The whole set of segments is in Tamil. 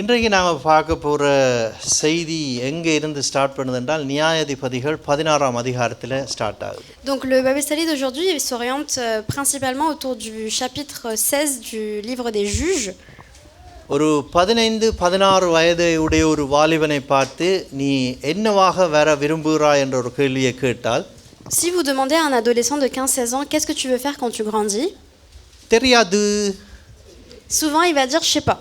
இன்றைக்கு நாம் பார்க்க போகிற செய்தி எங்கே இருந்து ஸ்டார்ட் பண்ணுதுன்றால் நியாயாதிபதிகள் 16ஆம் அதிகாரத்தில் ஸ்டார்ட் ஆகுது. Donc le Bible study d'aujourd'hui s'oriente principalement autour du chapitre 16 du livre des Juges. ஒரு 15-16 வயதை உடைய ஒரு வாலிபனை பார்த்து நீ என்னவாக வர விரும்புகிறாய் என்ற ஒரு கேள்வியை கேட்டால், Si vous demandez à un adolescent de 15-16 ans qu'est-ce que tu veux faire quand tu grandis, தெரியாது souvent il va dire je sais pas.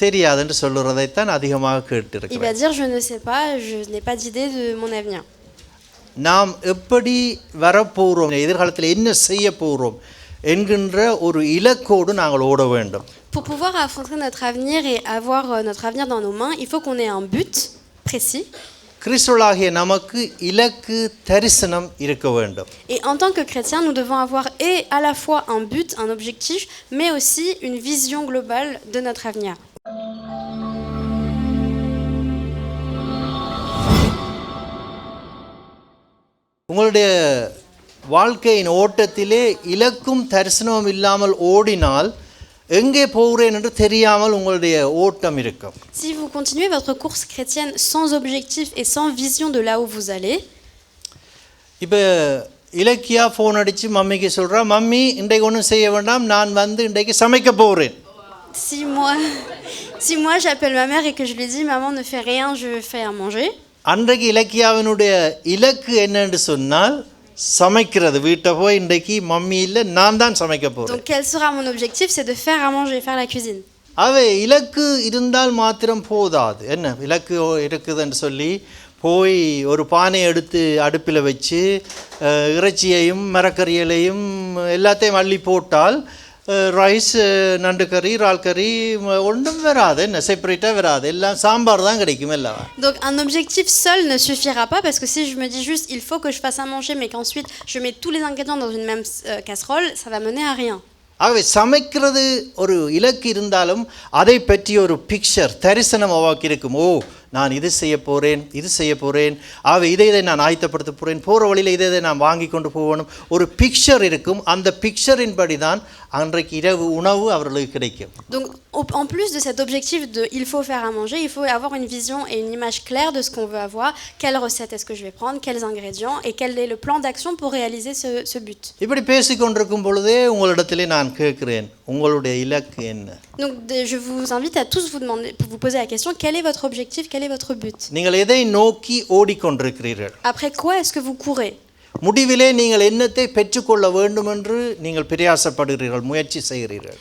தெரியாதுன்னு சொல்லுறதைத்தான் அதிகமாக Il va கேட்டிருக்கிறேன். dire je ne sais pas, je n'ai pas d'idée de mon avenir. நாம் எப்படி வரப்போகிறோம், எதிர்காலத்தில் என்ன செய்ய போகிறோம் என்கின்ற ஒரு இலக்கோடு நாங்கள் ஓட வேண்டும். Pour pouvoir affronter notre avenir et avoir notre avenir dans nos mains, il faut qu'on ait un but précis. கிறிஸ்துவர்களாகிய நமக்கு இலக்கு தரிசனம் இருக்க வேண்டும். Et en tant que chrétien, nous devons avoir et à la fois un but, un objectif, mais aussi une vision globale de notre avenir. உங்களுடைய வாழ்க்கையின் ஓட்டத்திலே இலக்கும் தரிசனமும் இல்லாமல் ஓடினால் எங்கே போகிறேன் என்று தெரியாமல் உங்களுடைய ஓட்டம் இருக்கும். Si vous continuez votre course chrétienne sans objectif et sans vision de là où vous allez, இப்போ இலக்கியா ஃபோன் அடித்து மம்மிக்கு சொல்கிறா, மம்மி இன்றைக்கு ஒன்றும் செய்ய வேண்டாம், நான் வந்து இன்றைக்கு சமைக்க போகிறேன். si moi j'appelle ma mère et que je lui dis maman ne fait rien, je fais à manger. அன்றைக்கு இலக்கியாவினுடைய இலக்கு என்னன்னு சொன்னால் சமைக்கிறது. வீட்டை போய் இன்றைக்கு மம்மி இல்லை, நான் தான் சமைக்க போகிறேன். Donc quel sera mon objectif? C'est de faire à manger, faire la cuisine. அவை இலக்கு இருந்தால் மாத்திரம் போதாது. என்ன இலக்கு இருக்குதுன்னு சொல்லி போய் ஒரு பானை எடுத்து அடுப்பில் வச்சு இறைச்சியையும் மரக்கறிகளையும் எல்லாத்தையும் அள்ளி போட்டால் ரைஸ், நண்டு கறி, இறால் கறி ஒன்றும் வராது. என்ன செப்பரேட்டாக வராது, எல்லாம் சாம்பார் தான் கிடைக்கும் எல்லாம். Donc un objectif seul ne suffira pas parce que si je me dis juste il faut que je fasse à manger mais qu'ensuite je mets tous les ingrédients dans une même casserole, ça va mener à rien. ஆகவே சமைக்கிறது ஒரு இலக்கு இருந்தாலும் அதை பற்றி ஒரு பிக்சர் தரிசனம் அவாக்கு இருக்கும். ஓ, நான் இது செய்ய போகிறேன், இது செய்ய போகிறேன், ஆகவே இதை நான் ஆயத்தப்படுத்த போகிறேன், போகிற வழியில் இதை நான் வாங்கி கொண்டு போகணும், ஒரு பிக்சர் இருக்கும். அந்த பிக்சரின் படி தான் அன்றைக்கு இரவு உணவு அவர்களுக்கு கிடைக்கும். Donc en plus de cet objectif de il faut faire à manger, il faut avoir une vision et une image claire de ce qu'on veut avoir, quelle recette est-ce que je vais prendre, quels ingrédients et quel est le plan d'action pour réaliser ce but. இப்படி பேசிக்கொண்டிருக்கும் பொழுதே உங்களிடத்திலே நான் கேட்கிறேன், உங்களுடைய இலக்கு என்ன? Donc je vous invite à tous vous poser la question, quel est votre objectif, quel est votre but? நீங்கள் எதை நோக்கி ஓடிக்கொண்டிருக்கிறீர்கள்? Après quoi est-ce que vous courez? முடிவிலே நீங்கள் என்னத்தை பெற்றுக்கொள்ள வேண்டும் என்று நீங்கள் பிரயாசப்படுகிறீர்கள், முயற்சி செய்கிறீர்கள்.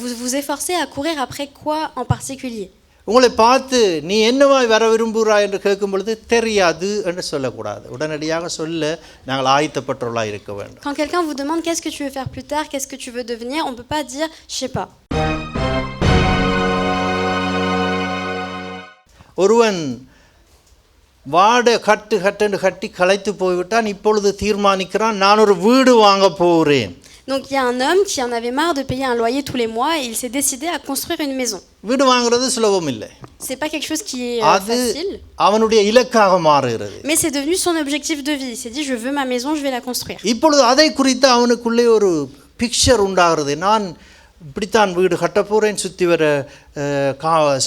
Vous vous efforcez à courir après quoi en particulier? உங்களை பார்த்து நீ என்னவாய் வர விரும்புகிறாய் என்று கேட்கும் பொழுது தெரியாது என்று சொல்லக்கூடாது. உடனடியாக சொல்ல நாங்கள் ஆயத்தப்பட்டவர்களாக இருக்க வேண்டும். Quand quelqu'un vous demande qu'est-ce que tu veux faire plus tard, qu'est-ce que tu veux devenir, on ne peut pas dire je sais pas. ஒருவன் வாடை கட்டுன்னு கட்டி களைத்து போய்விட்டான். இப்பொழுது தீர்மானிக்கிறான், நான் ஒரு வீடு வாங்க போகிறேன். Donc il y a un homme qui en avait marre de payer un loyer tous les mois et il s'est décidé à construire une maison. வீடு வாங்குறது சுலபம் இல்லை. C'est pas quelque chose qui est facile. அவனுடைய இலக்காக மாறுகிறது. Mais c'est devenu son objectif de vie. Il s'est dit je veux ma maison, je vais la construire. இப்பொழுது அதை குறித்து அவனுக்குள்ளே ஒரு பிக்சர் உண்டாகிறது. நான் இப்படித்தான் வீடு கட்ட போகிறேன், சுற்றி வர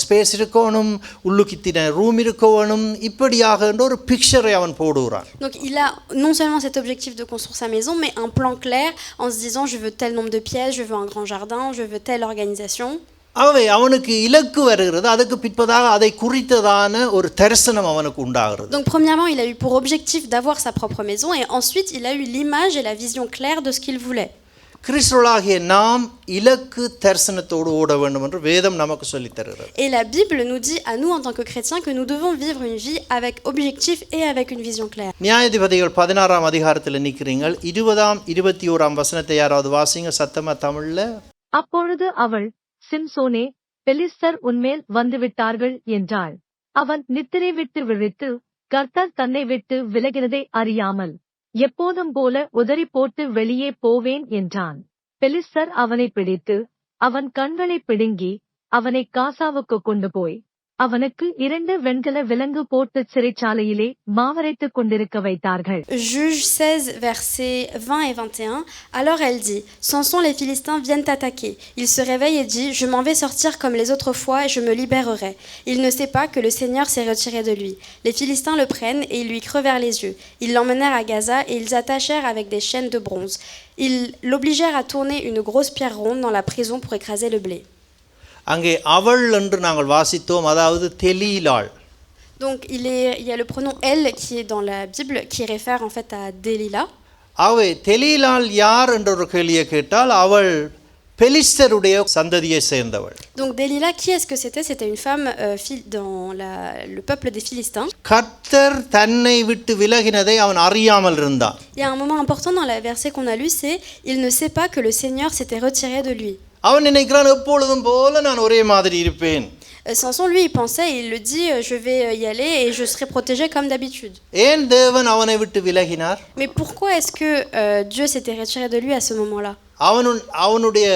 ஸ்பேஸ் இருக்கணும், உள்ளுக்கித்தின ரூம் இருக்கணும், இப்படியாக என்ற ஒரு பிக்சரை அவன் போடுகிறான். Donc il a non seulement cet objectif de construire sa maison, mais un plan clair en se disant je veux tel nombre de pièces, je veux un grand jardin, je veux telle organisation. அவை அவனுக்கு இலக்கு வருகிறது, அதுக்கு பிற்பதாக அதை குறித்ததான ஒரு தரிசனம் அவனுக்கு உண்டாகிறது. Donc premièrement, il a eu pour objectif d'avoir sa propre maison et ensuite il a eu l'image et la vision claire de ce qu'il voulait. கிறிஸ்துவர்களாகிய நாம் இலக்கு தரிசனத்தோடு ஓட வேண்டும் என்று வேதம் நமக்கு சொல்லித் தருகிறது. Et la Bible nous dit à nous en tant que chrétiens que nous devons vivre une vie avec objectif et avec une vision claire. நியாயாதிபதிகள் 16ஆம் அதிகாரத்தில் நிற்கிறீர்கள். 20ஆம் 21ஆம் வசனத்தை யாராவது வாசிங்க சத்தமா தமிழ்ல. அப்பொழுது அவள், சிம்சோனே, பெலிஸ்தர் உன்மேல் வந்துவிட்டார்கள் என்றாள். அவன் நித்திரை விட்டு விழித்து கர்த்தர் தன்னை விட்டு விலகினதை அறியாமல் எப்போதும் போல உதறி போட்டு வெளியே போவேன் என்றான். பெலிஸ்தர் அவனை பிடித்து அவன் கண்களை பிடுங்கி அவனை காசாவுக்கு கொண்டு போய் அவனுக்கு 2 வெண்கல விலங்கு போட்டுச் சிறைச்சாலையிலே மாவரைத்துக் கொண்டிருக்க வைத்தார்கள். Juge 16, versets 20 et 21. Alors elle dit, Samson, les Philistins viennent t'attaquer. Il se réveille et dit, je m'en vais sortir comme les autres fois et je me libérerai. Il ne sait pas que le Seigneur s'est retiré de lui. Les Philistins le prennent et ils lui crevèrent les yeux. Ils l'emmenèrent à Gaza et ils attachèrent avec des chaînes de bronze. Ils l'obligèrent à tourner une grosse pierre ronde dans la prison pour écraser le blé. அங்கே அவள் என்று நாங்கள் வாசித்தோம், அதாவது தெலீலாள். Donc il y a le pronom elle qui est dans la Bible qui réfère en fait à Delilah. ஆகவே தெலீலாள் யார் என்ற ஒரு கேள்வியை கேட்டால் அவள் பெலிஸ்தருடைய சந்ததியை சேர்ந்தவள். Donc Delilah, qui est-ce que c'était? C'était une femme dans le peuple des Philistins. கர்த்தர் தன்னை விட்டு விலகினதை அவன் அறியாமல் இருந்தான். Il y a un moment important dans le verset qu'on a lu, c'est il ne sait pas que le Seigneur s'était retiré de lui. அவன் நினைக்கிறான் எப்பொழுதும் போல நான் ஒரே மாதிரி இருப்பேன். Samson, lui, il pensait, il le dit, je vais y aller et je serai protégé comme d'habitude. ஏன் தேவன் அவனை விட்டு விலகினார்? Mais pourquoi est-ce que Dieu s'était retiré de lui à ce moment-là? அவனுடைய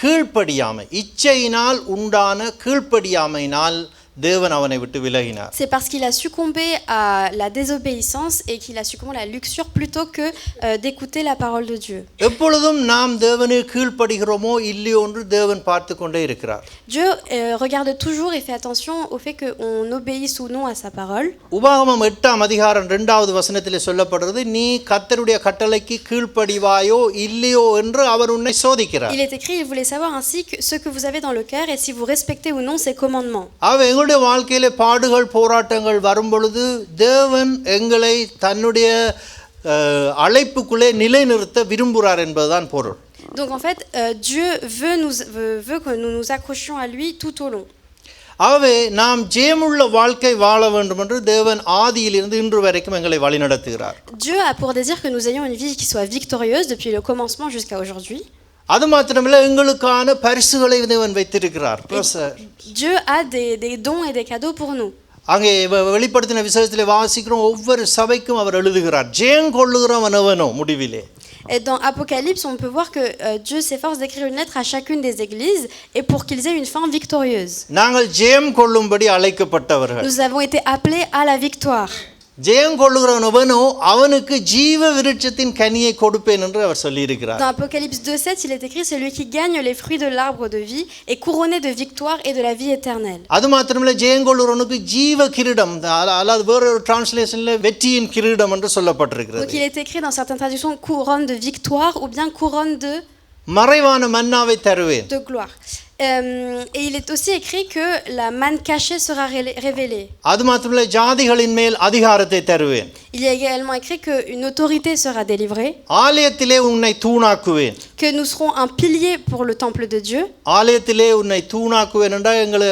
கீழ்ப்படியாமை, இச்சையினால் உண்டான கீழ்ப்படியாமையினால் தேவன் அவனை விட்டு விலகினார். C'est parce qu'il a succombé à la désobéissance et qu'il a succombé à la luxure plutôt que d'écouter la parole de Dieu. எப்பொழுதும் நாம் தேவனுக்கு கீழ்ப்படிகிறோமோ இல்லையோ என்று தேவன் பார்த்து கொண்டே இருக்கிறார். Dieu regarde toujours et fait attention au fait que on obéisse ou non à sa parole. உபாகமம் 8ஆம் அதிகாரம் 2வது வசனத்திலே சொல்லப்படுகிறது, நீ கர்த்தருடைய கட்டளைக்கு கீழ்ப்படிவாயோ இல்லையோ என்று அவர் உன்னை சோதிக்கிறார். Il est écrit, il voulait savoir ainsi que ce que vous avez dans le cœur et si vous respectez ou non ses commandements. எங்களுடைய வாழ்க்கையிலே பாடுகள் போராட்டங்கள் வரும் பொழுது தேவன் எங்களை தன்னுடைய அழைப்புக்குள்ளே நிலைநிறுத்த விரும்புகிறார் என்பதுதான் பொருள். Donc en fait, Dieu veut que nous nous accrochions à lui tout au long. ஆகவே நாம் ஜெயமுள்ள வாழ்க்கை வாழ வேண்டும் என்று தேவன் ஆதியிலிருந்து இன்று வரைக்கும் எங்களை வழிநடத்துகிறார். Dieu a pour désir que nous ayons une vie qui soit victorieuse depuis le commencement jusqu'à aujourd'hui. அது மாத்திரமல்ல, எங்களுக்கான பரிசுகளை தேவன் வைத்திருக்கிறார். Dieu a des dons et des cadeaux pour nous. அங்கே வெளிப்படுத்தின விசேஷத்திலே வாசிக்கிறோம், ஒவ்வொரு சபைக்கும் அவர் எழுதுகிறார், ஜெயம் கொள்ளுகிறவன் எவனோ முடிவிலே. Et dans Apocalypse, on peut voir que Dieu s'efforce d'écrire une lettre à chacune des églises et pour qu'ils aient une fin victorieuse. நாங்கள் ஜெயம் கொள்ளும்படி அழைக்கப்பட்டவர்கள். Nous avons été appelés à la victoire. ஜெயம் கொள்ளுகிறவனோ அவனுக்கு ஜீவ விருட்சத்தின் கனியை கொடுப்பேன் என்று அவர் சொல்லியிருக்கிறார். Dans Apocalypse 2:7, il est écrit, celui qui gagne les fruits de l'arbre de vie est couronné de victoire et de la vie éternelle. அது மாத்திரமல்ல, ஜெயம் கொள்ளுகிறவனுக்கு ஜீவ கிரீடம், அல்லது வேற ஒரு டிரான்ஸ்லேஷன்ல வெற்றியின் கிரீடம் என்று சொல்லப்பட்டிருக்கிறது. Donc il est écrit dans certaines traductions couronne de victoire ou bien couronne de மறைவான மன்னாவை தருவேன். De gloire. Et il est aussi écrit que la manne cachée sera révélée. அது மாத்திரமல்ல, ஜாதிகளின் மேல் அதிகாரத்தை தருவேன். Il y a également écrit qu'une autorité sera délivrée. ஆலயத்திலே உன்னை தூணாக்குவேன். Que nous serons un pilier pour le temple de Dieu. ஆலயத்திலே உன்னை தூணாக்குவேன் என்றால் எங்களை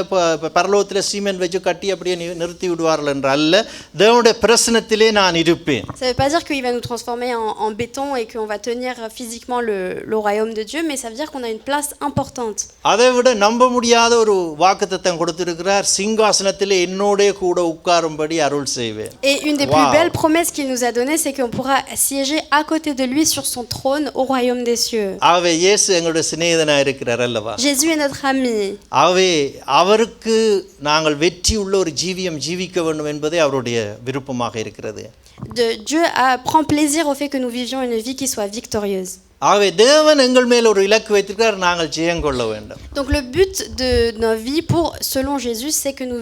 பரலோகத்திலே சீமெண்ட் வச்சு கட்டி அப்படியே நிறுத்தி விடுவார்கள் என்று அல்ல, தேவனுடைய பிரசன்னத்திலே நான் இருப்பேன். Ça veut pas dire qu'il va nous transformer en béton et qu'on va tenir physiquement le royaume de Dieu, mais ça veut dire qu'on a une place importante. அதை விட நம்ப முடியாத ஒரு வாக்குத்தத்தம் கொடுத்திருக்கிறார், சிங்காசனத்திலே என்னோடே கூட உட்காரும்படி அருள் செய்வேன். Et une des plus belles promesses qu'il nous a données, c'est qu'on pourra siéger à côté de lui sur son trône au royaume des cieux. ஆகவே இயேசு எங்களுடைய சிநேகிதனாக இருக்கிறார் அல்லவா? Jésus est notre ami. ஆகவே அவருக்கு நாங்கள் வெற்றி உள்ள ஒரு ஜீவியம் ஜீவிக்க வேண்டும் என்பதே அவருடைய விருப்பமாக இருக்கிறது. Dieu prend plaisir au fait que nous vivions une vie qui soit victorieuse. ஆகவே தேவன் எங்கள் மேல் ஒரு இலக்கு வைத்திருக்கிறார், நாங்கள் ஜெயம் கொள்ள வேண்டும். Donc le but de nos vies selon Jésus, c'est que nous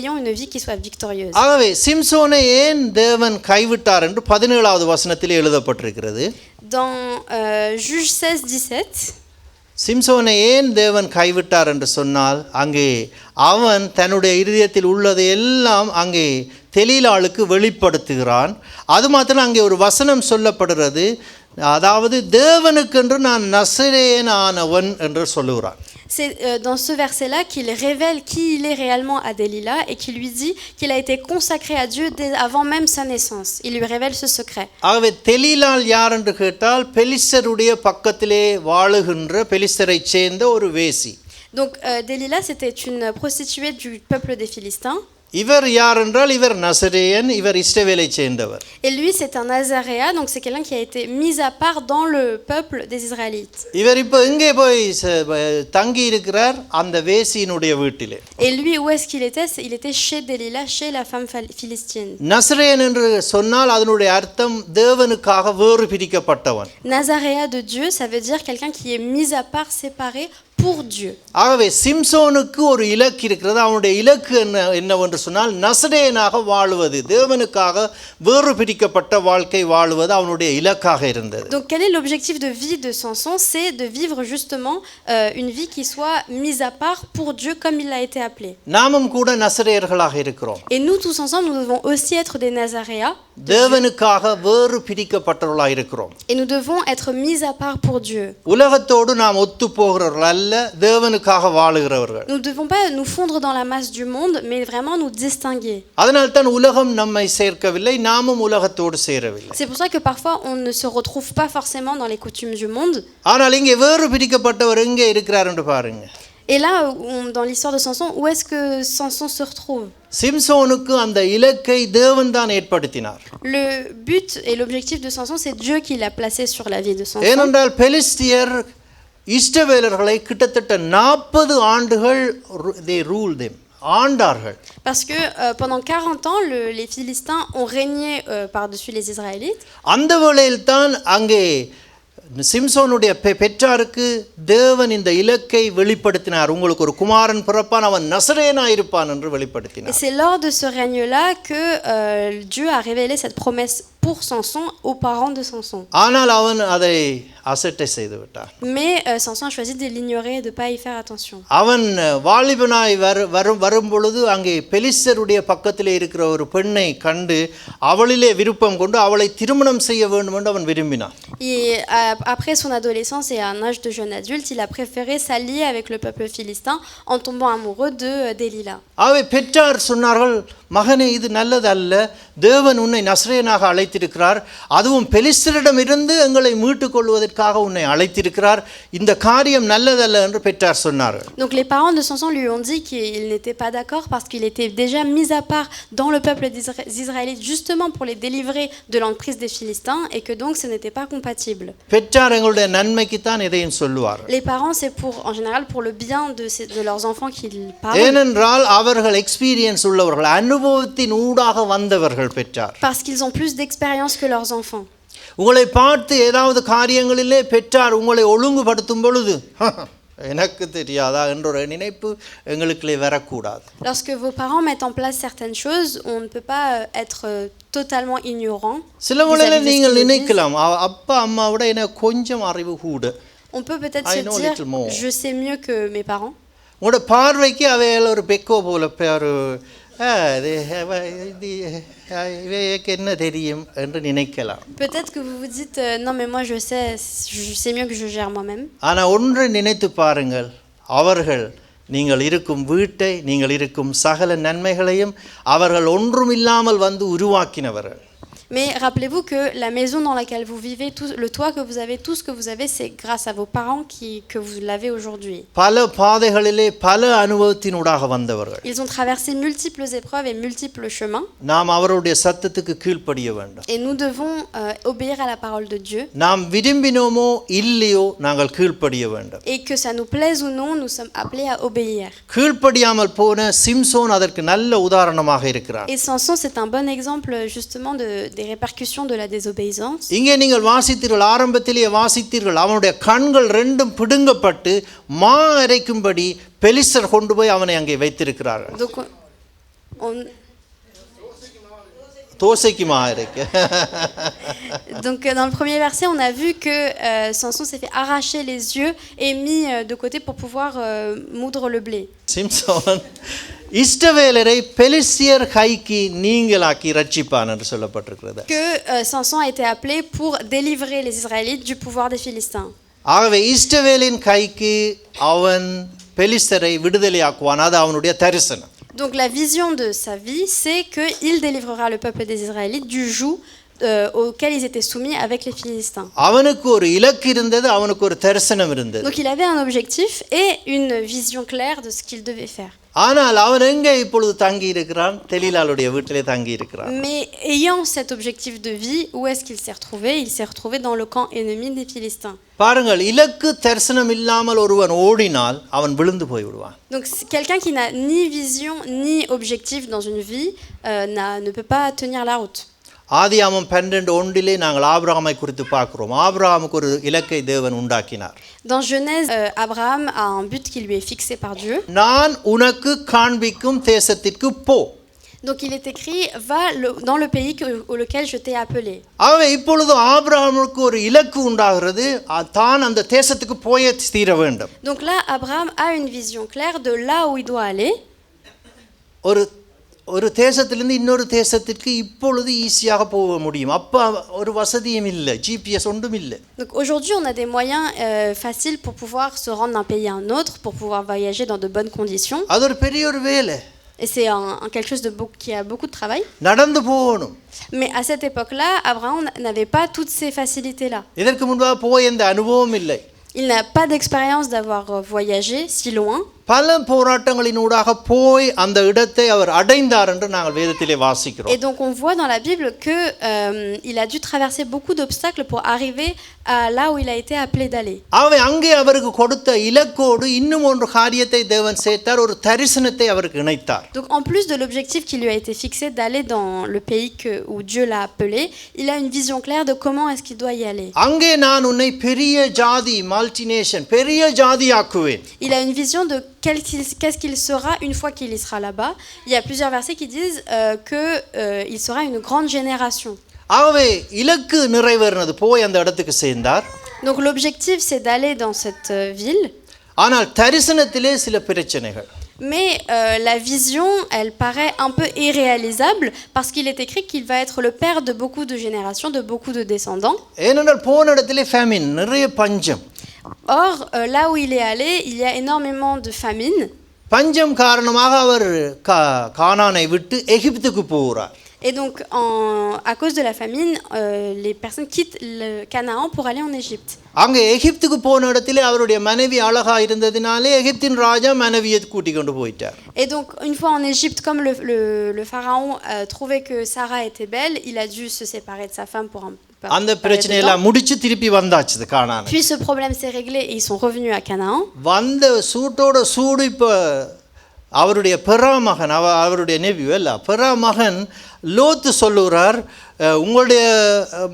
ayons une vie qui soit victorieuse. ஆகவே சிம்சோனை ஏன் தேவன் கைவிட்டார் என்று 17வது வசனத்திலே எழுதப்பட்டிருக்கிறது. Dans Juge 16:17, சிம்சோனை ஏன் தேவன் கைவிட்டார் என்று சொன்னால், அங்கே அவன் தன்னுடைய இருதயத்தில் உள்ளதை எல்லாம் அங்கே தெலீலாளுக்கு வெளிப்படுத்துகிறான். அது மாத்திரம் அங்கே ஒரு வசனம் சொல்லப்படுகிறது, அதாவது தேவனுக்கென்று நான் நசரேயனானவன் என்று சொல்லுகிறான். C'est dans ce verset-là qu'il révèle qui il est réellement à Delilah et qui lui dit qu'il a été consacré à Dieu dès avant même sa naissance. Il lui révèle ce secret. ஆகவே தெலீலாள் யார் என்று கேட்டால், பெலிஸ்தருடைய பக்கத்திலே வாழுகின்ற பெலிஸ்தரைச் சேர்ந்த ஒரு வேசி. Donc Delilah, c'était une prostituée du peuple des Philistins. இவர் யார் என்றால் இவர் நசரேயன், இவர் இஸ்ரவேலை சேர்ந்தவர். Et lui, c'est un Nazaréen, donc c'est quelqu'un qui a été mis à part dans le peuple des Israélites. இவர் இப்போ எங்கே போய் தங்கி இருக்கிறார்? அந்த வேசியினுடைய வீட்டிலே. Et lui, où est-ce qu'il était? Il était chez Delilah, chez la femme philistine. நசரேயன் என்று சொன்னால் அதனுடைய அர்த்தம் தேவனுக்காக வேறு பிரிக்கப்பட்டவன். Nazaréen de Dieu, ça veut dire quelqu'un qui est mis à part, séparé pour Dieu. ஆகவே சிம்சோனுக்கு ஒரு இலக்கு இருக்கிறது. அவனுடைய இலக்கு என்னவென்று சொன்னால் நசரேயனாக வாழுவது, தேவனுக்காக வேறு பிரிக்கப்பட்ட வாழ்க்கை வாழுவது அவனுடைய இலக்காக இருந்தது. Donc quel est l'objectif de vie de Samson? C'est de vivre justement une vie qui soit mise à part pour Dieu comme il a été appelé. நாமும் கூட நசரேயர்களாக இருக்கிறோம். Et nous tous ensemble, nous devons aussi être des Nazaréens. தேவனுக்காக வேறு பிரிக்கப்பட்டவர்களாக இருக்கிறோம். Et nous devons être mis à part pour Dieu. உலகத்தோடு நாம் ஒத்து போகிறவர்கள் அல்ல, தேவனுக்காக வாழுகிறவர்கள். Nous ne devons pas nous fondre dans la masse du monde, mais vraiment nous distinguer. அதனால் தான் உலகம் நம்மை சேர்க்கவில்லை, நாமும் உலகத்தோடு சேரவில்லை. C'est pour ça que parfois on ne se retrouve pas forcément dans les coutumes du monde. ஆனால் இங்கே வேறு பிரிக்கப்பட்டவர் எங்கே இருக்கிறார் என்று பாருங்க. Et là, dans l'histoire de Samson, où est-ce que Samson se retrouve? சிம்சோனுக்கு அந்த இலக்கை தேவன் தான் ஏற்படுத்தினார். Le but et l'objectif de Samson, c'est Dieu qui l'a placé sur la vie de Samson. ஏனென்றால் பெலிஸ்தியர் இஸ்ரவேலர்களை கிட்டத்தட்ட 40 ஆண்டுகள் they ruled them, ஆண்டார்கள். Parce que pendant 40 ans, les Philistins ont régné par-dessus les Israélites. அந்த வேளையில் தான் அங்கே சிம்சோனுடைய பெற்றாருக்கு தேவன் இந்த இலக்கை வெளிப்படுத்தினார். உங்களுக்கு ஒரு குமாரன் பிறப்பான், அவன் நசரேயனாய் இருப்பான் என்று வெளிப்படுத்தினார். Et c'est lors de ce règne-là que Dieu a révélé cette promesse pour Samson aux parents de Samson. ஆனால் அவன் அதை அசட்டை செய்து விட்டான். Mais Samson a choisi de l'ignorer et de ne pas y faire attention. அவன் வாலிபனாய் வரும் பொழுது அங்கே பெலிஸ்தருடைய பக்கத்திலே இருக்கிற ஒரு பெண்ணை கண்டு அவளிலே விருப்பம் கொண்டு அவளை திருமணம் செய்ய வேண்டும் என்று அவன் விரும்பினான். Et après son adolescence et à un âge de jeune adulte, il a préféré s'allier avec le peuple philistin en tombant amoureux de Delilah. அவை பெற்றார் சொன்னார்கள், மகனே இது நல்லதல்ல, தேவன் உன்னை நசரேயனாக அழைத்திருக்கிறார், அதுவும் பெலிஸ்தரிடம் இருந்து எங்களை மீட்டுக் கொள்வதற்காக உன்னை அழைத்திருக்கிறார், இந்த காரியம் நல்லதல்ல என்று பெற்றார் சொன்னார்கள். Donc les parents de Samson lui ont dit qu'il n'était pas d'accord parce qu'il était déjà mis à part dans le peuple des Israélites justement pour les délivrer de l'emprise des Philistins et que donc ce n'était pas compatible. பெற்றார் எங்களுடைய நன்மைக்கு தான் இதையும் சொல்லுவார்கள். Les parents, c'est en général pour le bien de leurs enfants qu'ils parlent. ஏனென்றால் அவர்கள் எக்ஸ்பீரியன்ஸ் உள்ளவர்கள், அனுபவத்தின் ஊடாக வந்தவர்கள் பெற்றார். Parce qu'ils ont plus d'expérience que leurs enfants. உங்களை பார்த்து ஏதாவது காரியங்களிலே பெற்றார் உங்களை ஒழுங்குபடுத்தும் பொழுது எனக்கு தெரியாதா என்ற ஒரு நினைப்பு எங்களுக்குள்ளே வரக்கூடாது. Lorsque vos parents mettent en place certaines choses, on ne peut pas être totalement ignorant. சில வேளையில நீங்கள் நினைக்கலாம், அப்பா அம்மாவோட எனக்கு கொஞ்சம் அறிவு கூட. On peut peut-être se dire, je sais mieux que mes parents. உங்களோட பார்வைக்கு அவையில் ஒரு பெக்கோ போல ஒரு என்ன தெரியும் என்று நினைக்கலாம். Peut-être que vous vous dites non mais moi je sais mieux que je gère moi-même. ஆனா ஒன்றை நினைத்து பாருங்கள், அவர்கள் நீங்கள் இருக்கும் வீட்டை, நீங்கள் இருக்கும் சகல நன்மைகளையும் அவர்கள் ஒன்றுமில்லாமல் வந்து உருவாக்கினவர்கள். Mais rappelez-vous que la maison dans laquelle vous vivez, le toit que vous avez, tout ce que vous avez, c'est grâce à vos parents que vous l'avez aujourd'hui. பல பாதைகளிலே பல அனுபவத்தினூடாக வந்தவர்கள். Ils ont traversé multiples épreuves et multiples chemins. நாம் அவருடைய சத்தத்துக்கு கீழ்ப்படிய வேண்டும். Et nous devons obéir à la parole de Dieu. நாம் விரும்பினோமோ இல்லையோ நாங்கள் கீழ்ப்படிய வேண்டும். Et que ça nous plaise ou non, nous sommes appelés à obéir. கீழ்ப்படியாமல் போன சிம்சோன் அதற்கு நல்ல உதாரணமாக இருக்கிறார். Et Samson, c'est un bon exemple justement des répercussions de la désobéissance. இங்கே நீங்கள் வாசித்தீர்கள், ஆரம்பத்திலேயே வாசித்தீர்கள், அவனுடைய கண்கள் ரெண்டும் பிடுங்கப்பட்டு மா அரைக்கும்படி பெலிஸ்தர் கொண்டு போய் அவனை அங்கே வைத்திருக்கிறார்கள். தோசைக்கு மா அரைக்க. Donc dans le premier verset, on a vu que Samson s'est fait arracher les yeux et mis de côté pour pouvoir moudre le blé. Samson இஸ்ரவேலரை பெலிஸ்தியர் கைக்கு நீங்களாக்கி ரட்சிப்பான் என்று சொல்லப்பட்டிருக்கிறது. Que Samson a été appelé pour délivrer les Israélites du pouvoir des Philistins. ஆகவே இஸ்ரவேலின் கைக்கு அவன் பெலிஸ்தரை விடுதலையாக்குவான், அது அவனுடைய தரிசனம். Donc la vision de sa vie, c'est qu'il délivrera le peuple des Israélites du joug auquel ils étaient soumis avec les Philistins. அவனுக்கு ஒரு இலக்கு இருந்தது, அவனுக்கு ஒரு தரிசனம் இருந்தது. Donc il avait un objectif et une vision claire de ce qu'il devait faire. ஆனால் அவன் எங்கே இப்பொழுது தங்கி இருக்கிறான்? தெலீலாளுடைய வீட்டிலே தங்கி இருக்கிறான். Mais ayant cet objectif de vie, où est-ce qu'il s'est retrouvé? Il s'est retrouvé dans le camp ennemi des Philistins. பாருங்கள், இலக்கு தரிசனம் இல்லாமல் ஒருவன் ஓடினால் அவன் விழுந்து போய் விடுவான். Donc quelqu'un qui n'a ni vision ni objectif dans une vie ne peut pas tenir la route. ஆதியாகமம் 12:1 நாங்கள் ஆபிரகாமை குறித்து பார்க்கிறோம். ஆபிரகாமுக்கு ஒரு இலக்கை தேவன் உண்டாக்கினார். Dans Genèse, Abraham a un but qui lui est fixé par Dieu. நான் உனக்கு காண்பிக்கும் தேசத்திற்கு போ. Donc il est écrit, va dans le pays auquel je t'ai appelé. ஆகவே இப்பொழுது ஆபிரகாமுக்கு ஒரு இலக்கு உண்டாகிறது, தான் அந்த தேசத்துக்கு போயே தீர வேண்டும். Donc là, Abraham a une vision claire de là où il doit aller. ஒரு தேசத்திலிருந்து இன்னொரு தேசத்திற்கு இப்பொழுது ஈஸியாக போக முடியும். அப்போ ஒரு வசதியும் இல்லை, GPS ஒன்றும் இல்லை. Donc aujourd'hui, on a des moyens faciles pour pouvoir se rendre d'un pays à un autre, pour pouvoir voyager dans de bonnes conditions. அது ஒரு பெரிய ஒரு வேலை. Et c'est quelque chose qui a beaucoup de travail. நடந்து போகணும். Mais à cette époque-là, Abraham n'avait pas toutes ces facilités-là. இதற்கு முன்பாக போய் எந்த அனுபவம் இல்லை. Il n'a pas d'expérience d'avoir voyagé si loin. பல போராட்டங்களினூடாக போய் அந்த இடத்தை அவர் அடைந்தார் என்று நாங்கள் வேதத்திலே வாசிக்கிறோம். Et donc on voit dans la Bible que il a dû traverser beaucoup d'obstacles pour arriver à là où il a été appelé d'aller. ஆகவே அங்கே அவருக்கு கொடுத்த இலக்கோடு இன்னும் ஒரு காரியத்தை தேவன் சேர்த்தார், ஒரு தரிசனத்தை அவருக்கு இணைத்தார். Donc en plus de l'objectif qui lui a été fixé d'aller dans le pays où Dieu l'a appelé, il a une vision claire de comment est-ce qu'il doit y aller. அங்கே நான் உன்னை பெரிய ஜாதி, மல்டிநேஷன், பெரிய ஜாதியாக்குவேன். Il a une vision de qu'est-ce qu'il sera une fois qu'il y sera là-bas. Il y a plusieurs versets qui disent qu'il sera une grande génération. ஆகவே இலக்கு நிறைவேறினது, போய் அந்த இடத்துக்கு சேர்ந்தார். Donc l'objectif c'est d'aller dans cette ville. ஆனால் தரிசனத்திலே சில பிரச்சனைகள். Mais la vision, elle paraît un peu irréalisable parce qu'il est écrit qu'il va être le père de beaucoup de générations, de beaucoup de descendants. ஏனென்றால் போன இடத்திலே ஃபேமின், நிறைய பஞ்சம். Or, là où il est allé, il y a énormément de famine. பஞ்சம் காரணமாக அவர் கானானை விட்டு எகிப்துக்கு போகிறார். Et donc, à cause de la famine, les personnes quittent le Canaan pour aller en Égypte. அங்கே எகிப்துக்கு போன இடத்திலே அவருடைய மனைவி அழகா இருந்ததினாலே எகிப்தின் ராஜா மனைவியை கூட்டி கொண்டு போயிட்டார். Et donc, une fois en Égypte, comme le pharaon trouvait que Sarah était belle, il a dû se séparer de sa femme pour un அந்த பிரச்சனையெல்லாம் முடிச்சு திருப்பி வந்தாச்சு கானான். Puis ce problème s'est réglé et ils sont revenus à Canaan. வந்த சூட்டோட சூடு இப்போ அவருடைய பெறாமகன், அவருடைய நெவியூ அல்ல, பெறாமகன் லோத்து சொல்லுகிறார், உங்களுடைய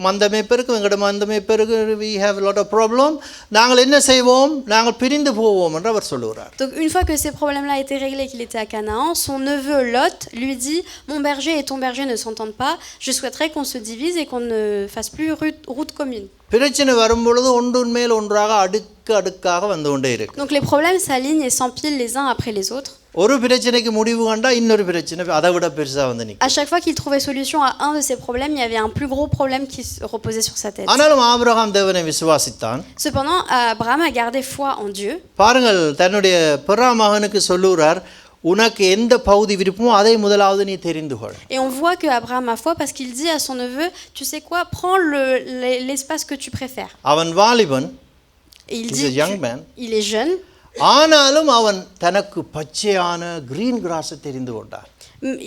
மந்தமே பெருக்கு, எங்களுடைய மந்தமே பெருக்கு, we have a lot of problem, நாங்கள் என்ன செய்வோம், நாங்கள் பிரிந்து போவோம் என்று அவர் சொல்லுகிறார். Donc une fois que ces problèmes-là étaient réglés, qu'il était à Canaan, son neveu Lot lui dit, mon berger et ton berger ne s'entendent pas, je souhaiterais qu'on se divise et qu'on ne fasse plus route commune. பிரச்சனை வரும்பொழுது ஒன்றின் மேல் ஒன்றாக அடுக்காக வந்து கொண்டே இருக்கு. Donc les problèmes s'alignent et s'empilent les uns après les autres. ஒரு பிரச்சனைக்கு முடிவு கண்டா இன்னொரு பிரச்சனை அதை விட பெருசா வந்து நிக்கும். À chaque fois qu'il trouvait solution à un de ces problèmes, il y avait un plus gros problème qui reposait sur sa tête. ஆனாலும் ஆபிரகாம் தேவனை விசுவாசித்தான். Cependant, Abraham a gardé foi en Dieu. பாருங்கள், தன்னுடைய பெறாமகனுக்கு சொல்லுகிறார், உனக்கு எந்த பகுதி விருப்பமோ அதை முதலாவது நீ தெரிந்து கொள். Et on voit que Abraham a foi parce qu'il dit à son neveu, tu sais quoi, prends l'espace que tu préfères. அவன் வாலிபன். Et il dit, il est jeune. ஆனாலும் அவன் தனக்கு பச்சையான கிரீன் கிராஸ் தெரிந்து கொண்டார்.